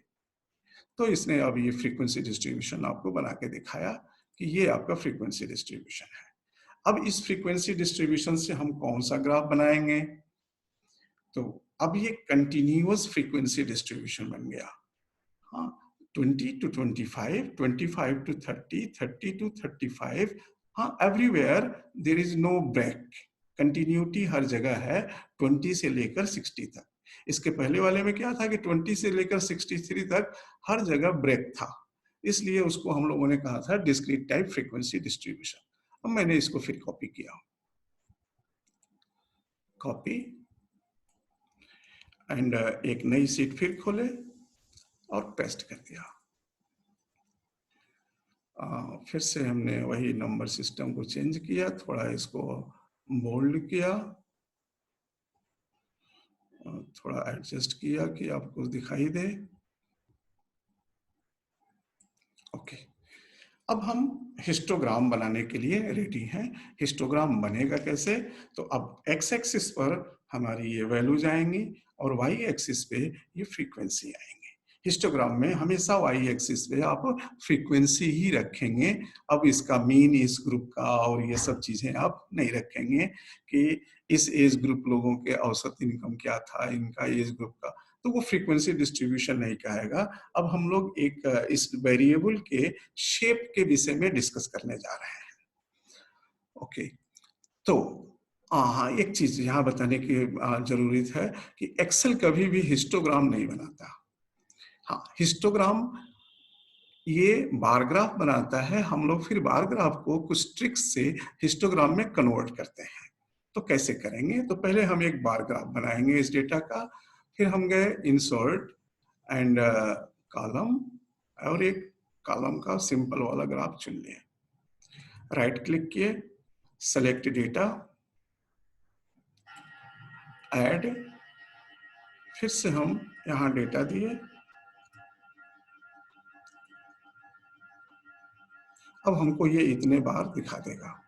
तो इसने अब ये फ्रीक्वेंसी डिस्ट्रीब्यूशन आपको बना के दिखाया कि ये आपका फ्रीक्वेंसी डिस्ट्रीब्यूशन है। अब इस फ्रीक्वेंसी डिस्ट्रीब्यूशन से हम कौन सा ग्राफ बनाएंगे? तो अब ये कंटिन्यूअस फ्रीक्वेंसी डिस्ट्रीब्यूशन बन गया। हाँ, 20 to 25, 25 to 30, 30 to 35, हाँ everywhere there is no break, continuity हर जगह है 20 से लेकर 60 तक। इसके पहले वाले में क्या था कि 20 से लेकर 63 तक हर जगह ब्रेक था, इसलिए उसको हम लोगों ने कहा था डिस्क्रीट टाइप फ्रीक्वेंसी डिस्ट्रीब्यूशन। अब मैंने इसको फिर कॉपी किया, कॉपी एंड एक नई शीट फिर खोले और पेस्ट कर दिया। फिर से हमने वही नंबर सिस्टम को चेंज किया, थोड़ा इसको बोल्ड किया, थोड़ा एडजस्ट किया कि आपको दिखाई दे। ओके, अब हम हिस्टोग्राम बनाने के लिए रेडी हैं। हिस्टोग्राम बनेगा कैसे? तो अब एक्स एक्सिस पर हमारी ये वैल्यूज आएंगी और वाई एक्सिस पे ये फ्रीक्वेंसी आएंगी। हिस्टोग्राम में हमेशा वाई एक्सिस पे आप फ्रीक्वेंसी ही रखेंगे। अब इसका मीन इस ग्रुप का और ये सब चीजें आप नहीं रखेंगे कि इस एज ग्रुप लोगों के औसत इनकम क्या था, इनका एज ग्रुप का, तो वो फ्रीक्वेंसी डिस्ट्रीब्यूशन नहीं कहेगा। अब हम लोग एक इस वेरिएबल के शेप के विषय में डिस्कस करने जा रहे हैं। ओके, तो हाँ, एक चीज यहाँ बताने की जरूरत है कि एक्सेल कभी भी हिस्टोग्राम नहीं बनाता। हाँ, हिस्टोग्राम ये बार ग्राफ बनाता है, हम लोग फिर बार ग्राफ को कुछ ट्रिक्स से हिस्टोग्राम में कन्वर्ट करते हैं। तो कैसे करेंगे? तो पहले हम एक बार ग्राफ बनाएंगे इस डेटा का, फिर हम गए इंसर्ट एंड कॉलम और एक कॉलम का सिंपल वाला ग्राफ चुन लिए, राइट क्लिक किए, सेलेक्ट डेटा, ऐड, फिर से हम यहाँ डेटा दिए। अब हमको ये इतने बार दिखा देगा।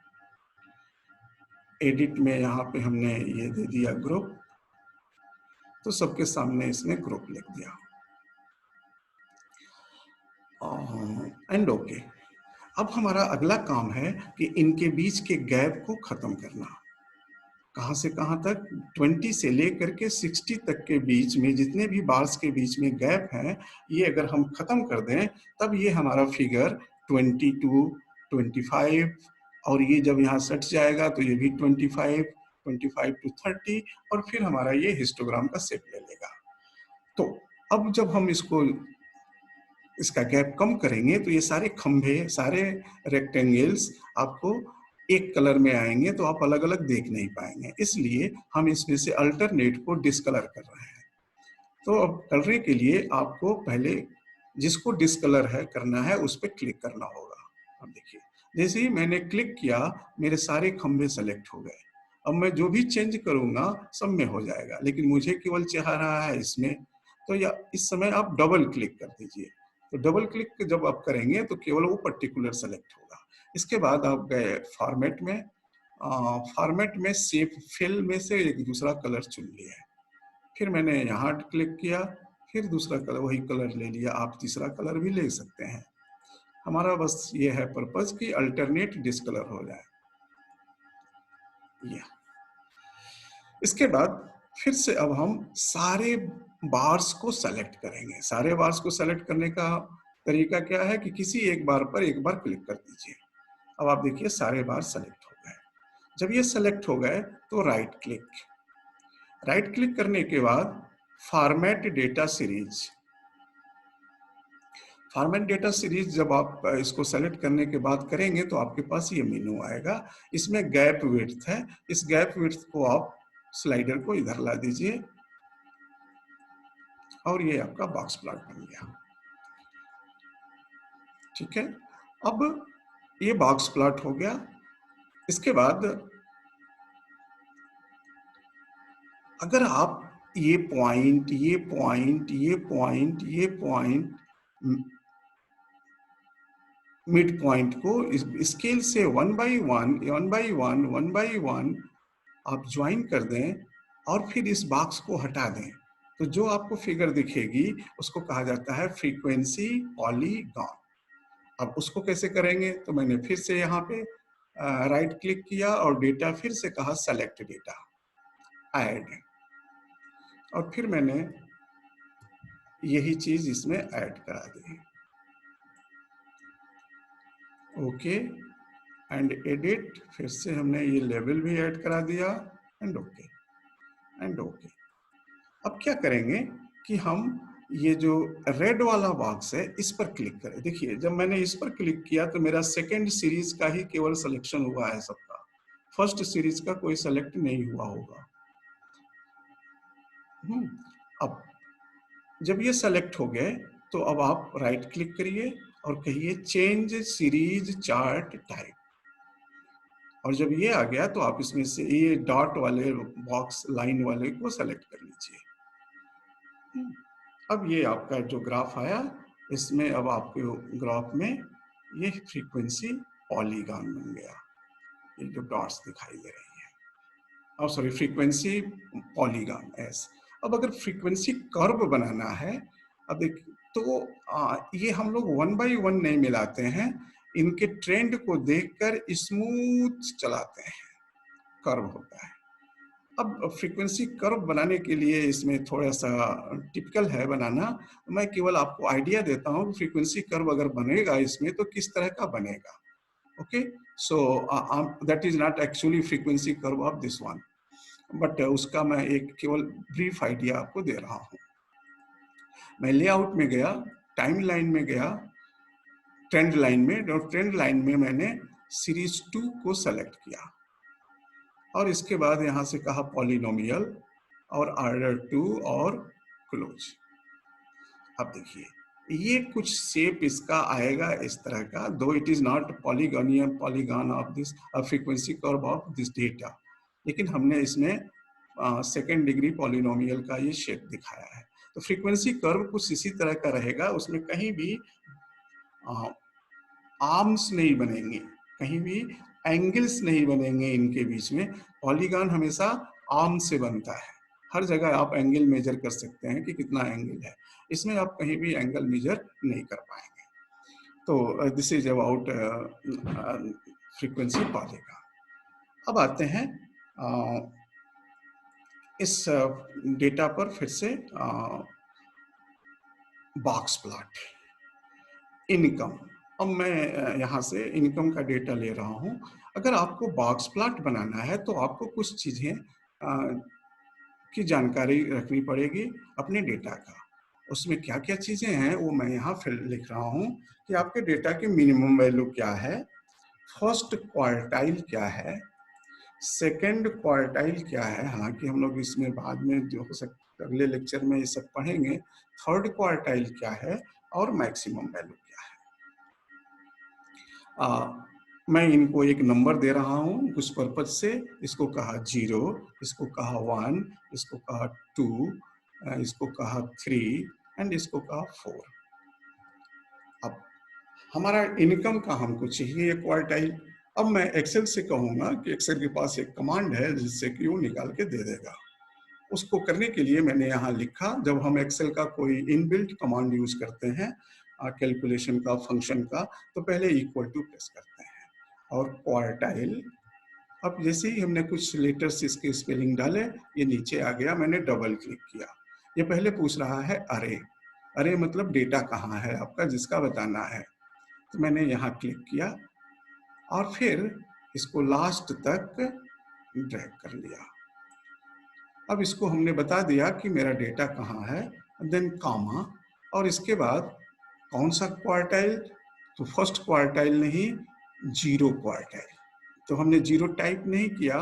एडिट में यहाँ पे हमने ये दे दिया ग्रुप, तो सबके सामने इसने ग्रुप लिख दिया एंड ओके। अब हमारा अगला काम है कि इनके बीच के गैप को खत्म करना। कहाँ से कहाँ तक? 20 से लेकर के 60 तक के बीच में जितने भी बार्स के बीच में गैप हैं, ये अगर हम खत्म कर दें तब ये हमारा फिगर 20 to 25, और ये जब यहाँ सट जाएगा तो ये भी 25, 25 to 30, और फिर हमारा ये हिस्टोग्राम का शेप ले लेगा। तो अब जब हम इसका गैप कम करेंगे तो ये सारे खंभे, सारे रेक्टेंगल्स आपको एक कलर में आएंगे, तो आप अलग अलग देख नहीं पाएंगे। इसलिए हम इसमें से अल्टरनेट को डिस्कलर कर रहे हैं। तो अब करने के लिए आपको पहले जिसको डिस्कलर है करना है उस पर क्लिक करना होगा। अब देखिए, जैसे ही मैंने क्लिक किया मेरे सारे खंभे सेलेक्ट हो गए। अब मैं जो भी चेंज करूंगा सब में हो जाएगा, लेकिन मुझे केवल चाह रहा है इसमें, तो या इस समय आप डबल क्लिक कर दीजिए। तो डबल क्लिक जब आप करेंगे तो केवल वो पर्टिकुलर सेलेक्ट होगा। इसके बाद आप गए फॉर्मेट में, फॉर्मेट में शेप फिल में से एक दूसरा कलर चुन लिया है। फिर मैंने यहाँ क्लिक किया, फिर दूसरा कलर वही कलर ले लिया। आप तीसरा कलर भी ले सकते हैं। हमारा बस ये है पर्पज कि अल्टरनेट डिस्कलर हो जाए। ये इसके बाद फिर से अब हम सारे बार्स को सेलेक्ट करेंगे। सारे बार्स को सेलेक्ट करने का तरीका क्या है कि किसी एक बार पर एक बार क्लिक कर दीजिए। अब आप देखिए सारे बार सेलेक्ट हो गए। जब ये सेलेक्ट हो गए तो राइट क्लिक करने के बाद format data series, format data series जब आप इसको सेलेक्ट करने के बाद करेंगे तो आपके पास ये मेनू आएगा। इसमें गैप विड्थ है, इस गैप विड्थ को आप स्लाइडर को इधर ला दीजिए और ये आपका बॉक्स प्लॉट बन गया। ठीक है, अब ये बॉक्स प्लॉट हो गया। इसके बाद अगर आप ये पॉइंट ये पॉइंट ये पॉइंट ये पॉइंट मिड पॉइंट को इस स्केल से वन बाई वन आप ज्वाइन कर दें और फिर इस बॉक्स को हटा दें, तो जो आपको फिगर दिखेगी उसको कहा जाता है फ्रीक्वेंसी पॉलीगॉन। अब उसको कैसे करेंगे, तो मैंने फिर से यहाँ पे राइट क्लिक किया और डेटा फिर से कहा सेलेक्ट डेटा, ऐड, और फिर मैंने यही चीज इसमें ऐड करा दी। ओके एंड एडिट, फिर से हमने ये लेवल भी ऐड करा दिया एंड ओके एंड ओके। अब क्या करेंगे कि हम ये जो रेड वाला बॉक्स है इस पर क्लिक करें। देखिए जब मैंने इस पर क्लिक किया तो मेरा सेकेंड सीरीज का ही केवल सिलेक्शन हुआ है सबका, फर्स्ट सीरीज का कोई सेलेक्ट नहीं हुआ होगा। अब जब ये सेलेक्ट हो गए तो अब आप राइट क्लिक करिए और कहिए चेंज सीरीज चार्ट टाइप, और जब ये आ गया तो आप इसमें से ये डॉट वाले बॉक्स लाइन वाले को सेलेक्ट कर लीजिए। अब ये आपका जो ग्राफ आया, इसमें अब आपके ग्राफ में ये फ्रीक्वेंसी पॉलीगॉन बन गया, ये जो डॉट्स दिखाई दे रही है, और सॉरी फ्रीक्वेंसी पॉलीगॉन एस। अब अगर फ्रीक्वेंसी कर्व बनाना है, अब देख तो ये हम लोग वन बाई वन नहीं मिलाते हैं, इनके ट्रेंड को देखकर स्मूथ चलाते हैं, कर्व होता है। अब फ्रीक्वेंसी कर्व बनाने के लिए इसमें थोड़ा सा टिपिकल है बनाना, मैं केवल आपको आइडिया देता हूँ कि फ्रीक्वेंसी कर्व अगर बनेगा इसमें तो किस तरह का बनेगा। Okay, so that is not actually frequency curve of this one, but उसका मैं एक केवल ब्रीफ आइडिया आपको दे रहा हूँ। मैं लेआउट में गया, टाइम लाइन में गया, ट्रेंड लाइन में, और ट्रेंड लाइन में मैंने सीरीज 2 को सेलेक्ट किया और इसके बाद यहाँ से कहा पॉलिनोमियल और ऑर्डर 2 और क्लोज। अब देखिए ये कुछ शेप इसका आएगा इस तरह का, दो it is not polygonian polygon of this frequency curve of this data, लेकिन हमने इसमें सेकेंड डिग्री पॉलिनोमियल का ये शेप दिखाया है। तो फ्रीक्वेंसी कर्व कुछ इसी तरह का रहेगा, उसमें कहीं भी आर्म्स नहीं बनेंगे, कहीं भी एंगल्स नहीं बनेंगे इनके बीच में। पॉलीगॉन हमेशा आर्म से बनता है, हर जगह आप एंगल मेजर कर सकते हैं कि कितना एंगल है, इसमें आप कहीं भी एंगल मेजर नहीं कर पाएंगे। तो this is about frequency polygon. अब आते हैं इस डेटा पर फिर से बॉक्स प्लॉट, इनकम। अब मैं यहाँ से इनकम का डेटा ले रहा हूँ। अगर आपको बॉक्स प्लॉट बनाना है तो आपको कुछ चीजें की जानकारी रखनी पड़ेगी अपने डेटा का। उसमें क्या क्या चीजें हैं वो मैं यहाँ फिर लिख रहा हूँ कि आपके डेटा की मिनिमम वैल्यू क्या है, फर्स्ट क्वार्टाइल क्या है, सेकेंड क्वार्टाइल क्या है, हालांकि हम लोग इसमें बाद में जो हो सकता अगले लेक्चर में ये सब पढ़ेंगे, थर्ड क्वार्टाइल क्या है और मैक्सिमम वैल्यू क्या है। मैं इनको एक नंबर दे रहा हूँ कुछ पर्पज से। इसको कहा 0, इसको कहा 1, इसको कहा 2, इसको कहा 3 एंड इसको कहा 4। अब हमारा इनकम का हमको चाहिए क्वार्टाइल। अब मैं एक्सेल से कहूंगा कि एक्सेल के पास एक कमांड है जिससे कि वो निकाल के दे देगा। उसको करने के लिए मैंने यहाँ लिखा, जब हम एक्सेल का कोई इनबिल्ट कमांड यूज करते हैं कैलकुलेशन का, फंक्शन का, तो पहले इक्वल टू प्रेस करते हैं और क्वार्टाइल। अब जैसे ही हमने कुछ लेटर्स इसके स्पेलिंग डाले, ये नीचे आ गया, मैंने डबल क्लिक किया। ये पहले पूछ रहा है अरे। अरे मतलब डेटा कहाँ है आपका जिसका बताना है। तो मैंने यहाँ क्लिक किया और फिर इसको लास्ट तक ड्रैग कर लिया। अब इसको हमने बता दिया कि मेरा डेटा कहाँ है, देन कॉमा, और इसके बाद कौन सा क्वार्टाइल, तो फर्स्ट क्वार्टाइल नहीं, 0 क्वार्टाइल। तो हमने 0 टाइप नहीं किया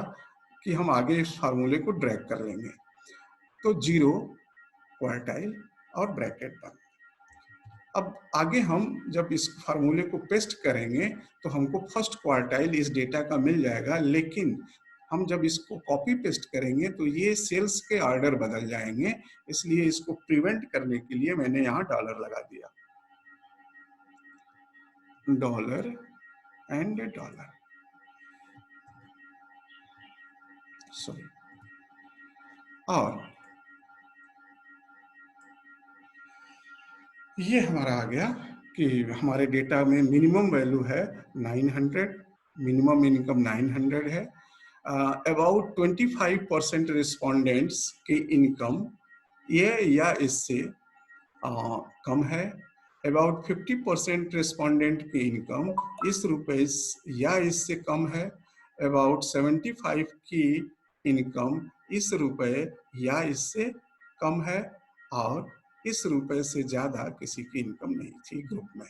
कि हम आगे इस फार्मूले को ड्रैग कर लेंगे। तो 0 क्वार्टाइल और ब्रैकेट बंद। अब आगे हम जब इस फार्मूले को पेस्ट करेंगे तो हमको फर्स्ट क्वार्टाइल इस डेटा का मिल जाएगा, लेकिन हम जब इसको कॉपी पेस्ट करेंगे तो ये सेल्स के ऑर्डर बदल जाएंगे। इसलिए इसको प्रिवेंट करने के लिए मैंने यहाँ डॉलर लगा दिया, डॉलर एंड डॉलर, सॉरी। और ये हमारा आ गया कि हमारे डेटा में मिनिमम वैल्यू है 900, मिनिमम इनकम 900 है। अबाउट 25% रिस्पोंडेंट्स की इनकम ये या इससे कम है। अबाउट 50% रिस्पोंडेंट की इनकम इस रुपए या इससे कम है। अबाउट 75 की इनकम इस रुपए या इससे कम है, और इस रुपए से ज्यादा किसी की इनकम नहीं थी ग्रुप में।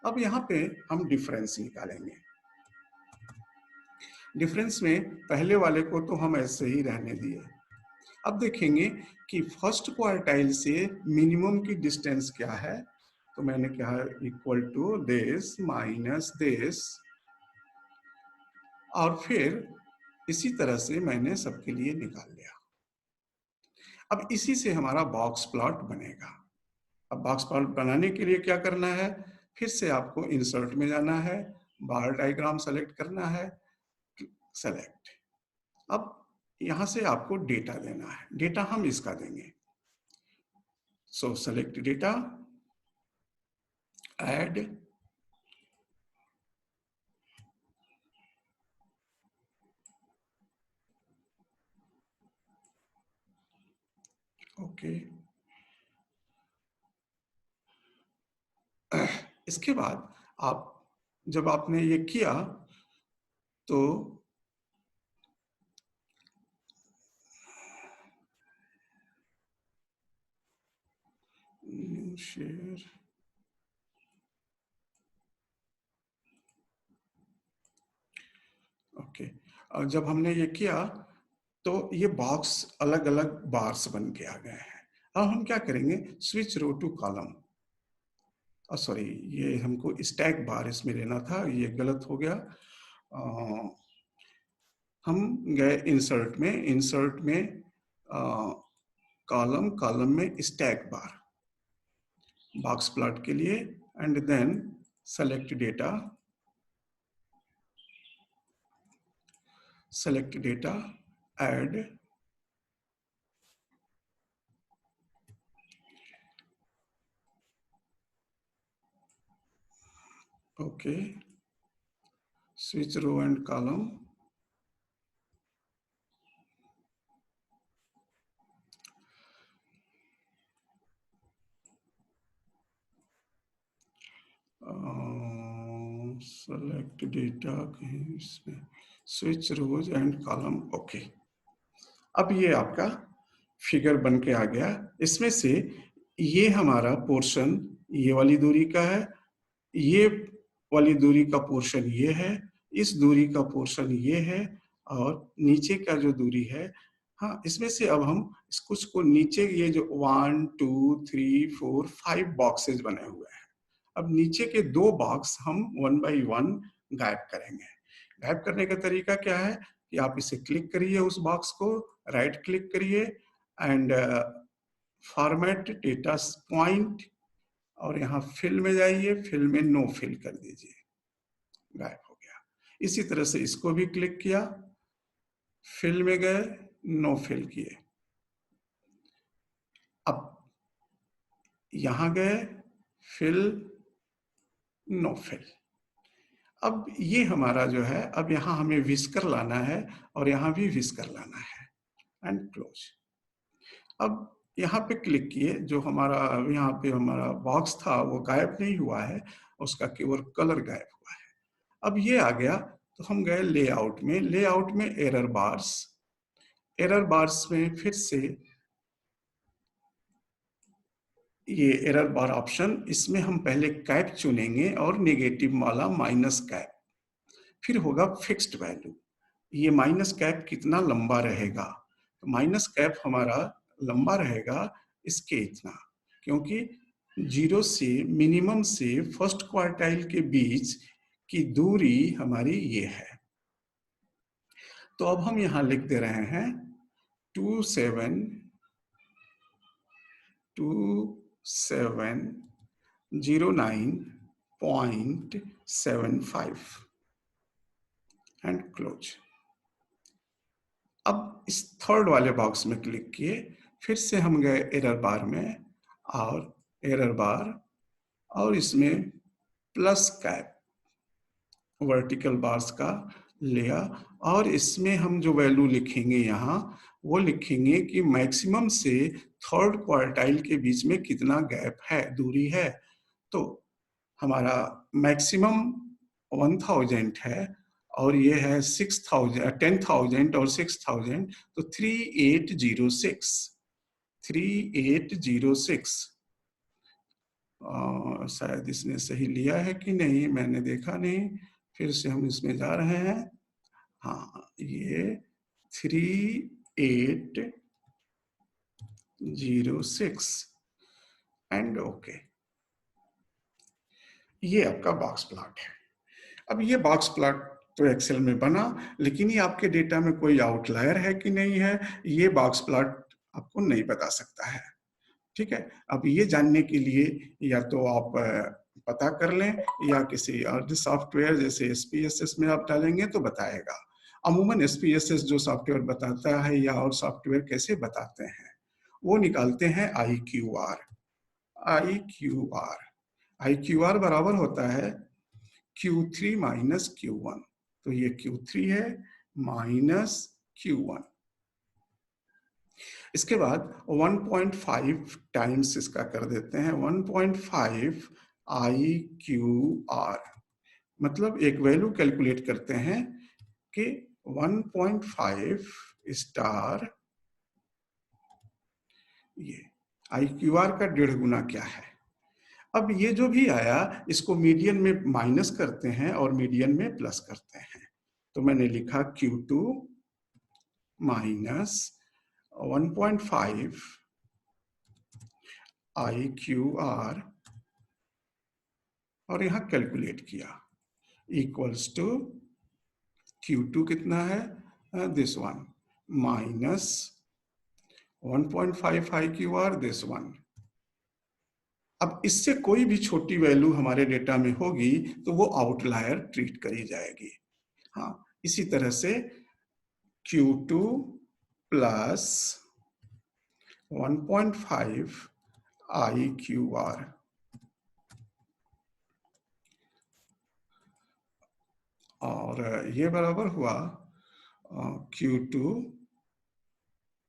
अब यहाँ पे हम डिफरेंस निकालेंगे। डिफरेंस में पहले वाले को तो हम ऐसे ही रहने दिए। अब देखेंगे कि फर्स्ट क्वार्टाइल से मिनिमम की डिस्टेंस क्या है। तो मैंने कहा equal to this minus this, और फिर इसी तरह से मैंने सबके लिए निकाल लिया। अब इसी से हमारा बॉक्स प्लॉट बनेगा। अब बॉक्स प्लॉट बनाने के लिए क्या करना है, फिर से आपको इंसर्ट में जाना है, बार डायग्राम सेलेक्ट करना है, सेलेक्ट। अब यहां से आपको डेटा देना है, डेटा हम इसका देंगे। सो सेलेक्ट डेटा, ऐड, ओके। इसके बाद आप जब आपने ये किया तो शेयर, ओके। जब हमने ये किया तो ये बॉक्स अलग अलग बार्स बन के आ गए हैं। अब हम क्या करेंगे, switch row to column, sorry ये हमको स्टैक बार इसमें लेना था, ये गलत हो गया। हम गए इंसर्ट में, इंसर्ट में कॉलम, कॉलम में स्टैक बार, बॉक्स प्लॉट के लिए, and then select data, select data, add, okay, switch row and column, select data कहीं इसमें, switch rows and column, okay। अब ये आपका फिगर बन के आ गया। इसमें से ये हमारा पोर्शन ये वाली दूरी का है, ये वाली दूरी का पोर्शन ये है, इस दूरी का पोर्शन ये है, और नीचे का जो दूरी है, हाँ इसमें से अब हम कुछ को नीचे, ये जो 1 2 3 4 5 बॉक्सेस बने हुए हैं, अब नीचे के 2 बॉक्स हम 1 by 1 गायब करेंगे। गायब करने का तरीका क्या है कि आप इसे क्लिक करिए उस बॉक्स को, राइट क्लिक करिए एंड फॉर्मेट डेटा पॉइंट और यहाँ फिल में जाइए, फिल में नो फिल कर दीजिए, गायब हो गया। इसी तरह से इसको भी क्लिक किया, फिल में गए, नो फिल किए। अब यहां गए, फिल, नो फिल। अब ये हमारा जो है, अब यहां हमें विस्कर लाना है और यहां भी विस्कर लाना है एंड क्लोज। अब यहाँ पे क्लिक किए, जो हमारा यहाँ पे हमारा बॉक्स था वो गायब नहीं हुआ है, उसका केवल कलर गायब हुआ है। अब ये आ गया तो हम गए लेआउट में, लेआउट में एरर बार्स, एरर बार्स में फिर से ये एरर बार ऑप्शन, इसमें हम पहले कैप चुनेंगे और नेगेटिव वाला माइनस कैप, फिर होगा फिक्स्ड वैल्यू। ये माइनस कैप कितना लंबा रहेगा, तो माइनस कैप हमारा लंबा रहेगा इसके इतना, क्योंकि 0 से मिनिमम से फर्स्ट क्वार्टाइल के बीच की दूरी हमारी ये है। तो अब हम यहां लिख दे रहे हैं 2709.75 एंड क्लोज। अब इस थर्ड वाले बॉक्स में क्लिक किए, फिर से हम गए एरर बार में और एरर बार और इसमें प्लस कैप वर्टिकल बार्स का लिया और इसमें हम जो वैल्यू लिखेंगे यहाँ वो लिखेंगे कि मैक्सिमम से थर्ड क्वार्टाइल के बीच में कितना गैप है, दूरी है। तो हमारा मैक्सिमम 1000 है और ये है 6000, 10,000 और 6000, तो 3806 शायद इसने सही लिया है कि नहीं, मैंने देखा नहीं, फिर से हम इसमें जा रहे हैं। हाँ, ये 3806 एंड ओके। ये आपका बॉक्स प्लॉट है। अब ये बॉक्स प्लॉट तो एक्सेल में बना, लेकिन ये आपके डेटा में कोई आउटलायर है कि नहीं है, ये बॉक्स प्लॉट आपको नहीं बता सकता है। ठीक है, अब ये जानने के लिए या तो आप पता कर लें या किसी और सॉफ्टवेयर जैसे SPSS में आप डालेंगे तो बताएगा। अमूमन SPSS जो सॉफ्टवेयर बताता है या और सॉफ्टवेयर कैसे बताते हैं, वो निकालते हैं IQR। IQR बराबर होता है Q3 माइनस Q1, तो ये Q3 है माइनस Q1। इसके बाद 1.5 टाइम्स इसका कर देते हैं 1.5 IQR, मतलब एक वैल्यू कैलकुलेट करते हैं कि 1.5 स्टार ये IQR का 1.5 गुना क्या है। अब ये जो भी आया इसको मीडियन में माइनस करते हैं और मीडियन में प्लस करते हैं, तो मैंने लिखा Q2 माइनस 1.5 IQR और यहां कैलकुलेट किया इक्वल्स टू Q2 कितना है this one minus 1.5 IQR this one. अब इससे कोई भी छोटी वैल्यू हमारे डेटा में होगी तो वो आउटलायर ट्रीट करी जाएगी। हाँ, इसी तरह से Q2 प्लस 1.5 IQR और ये बराबर हुआ Q2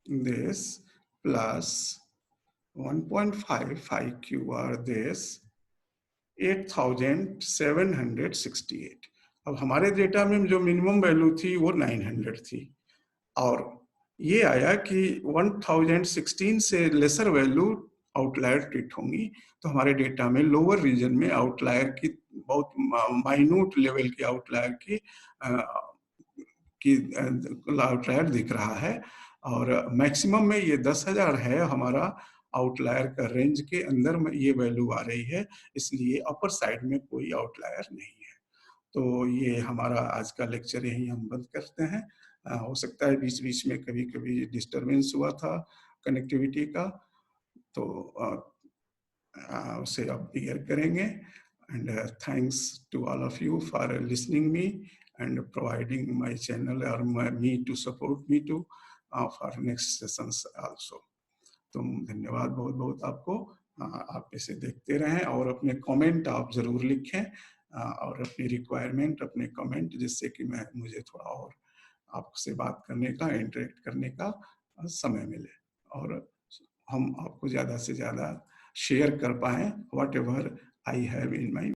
this plus 1.5 IQR this 8768। अब हमारे डेटा में जो मिनिमम वैल्यू थी वो 900 थी और ये आया कि 1016 से लेसर वैल्यू आउटलायर ट्रीट होंगी, तो हमारे डेटा में लोअर रीजन में आउटलायर की बहुत माइन्यूट लेवल की आउटलायर की आउटलायर दिख रहा है और मैक्सिमम में ये 10,000 है, हमारा आउटलायर का रेंज के अंदर में ये वैल्यू आ रही है, इसलिए अपर साइड में कोई आउटलायर नहीं है। तो ये हमारा आज का लेक्चर यहीं हम बंद करते हैं। हो सकता है बीच-बीच में कभी-कभी डिस्टरबेंस हुआ था कनेक्टिविटी का, तो उसे अब क्लियर करेंगे। And thanks to all of you for listening me and providing my channel और me to support me to for next sessions also. तो धन्यवाद बहुत-बहुत आपको। आप इसे देखते रहें और अपने कमेंट आप ज़रूर लिखें, और अपनी रिक्वायरमेंट, अपने कमेंट, जिससे कि मुझे थोड़ा और आपसे बात करने का, इंटरेक्ट करने का समय मिले और हम आपको ज़्यादा से ज़्यादा शेयर कर पाएँ whatever I have in my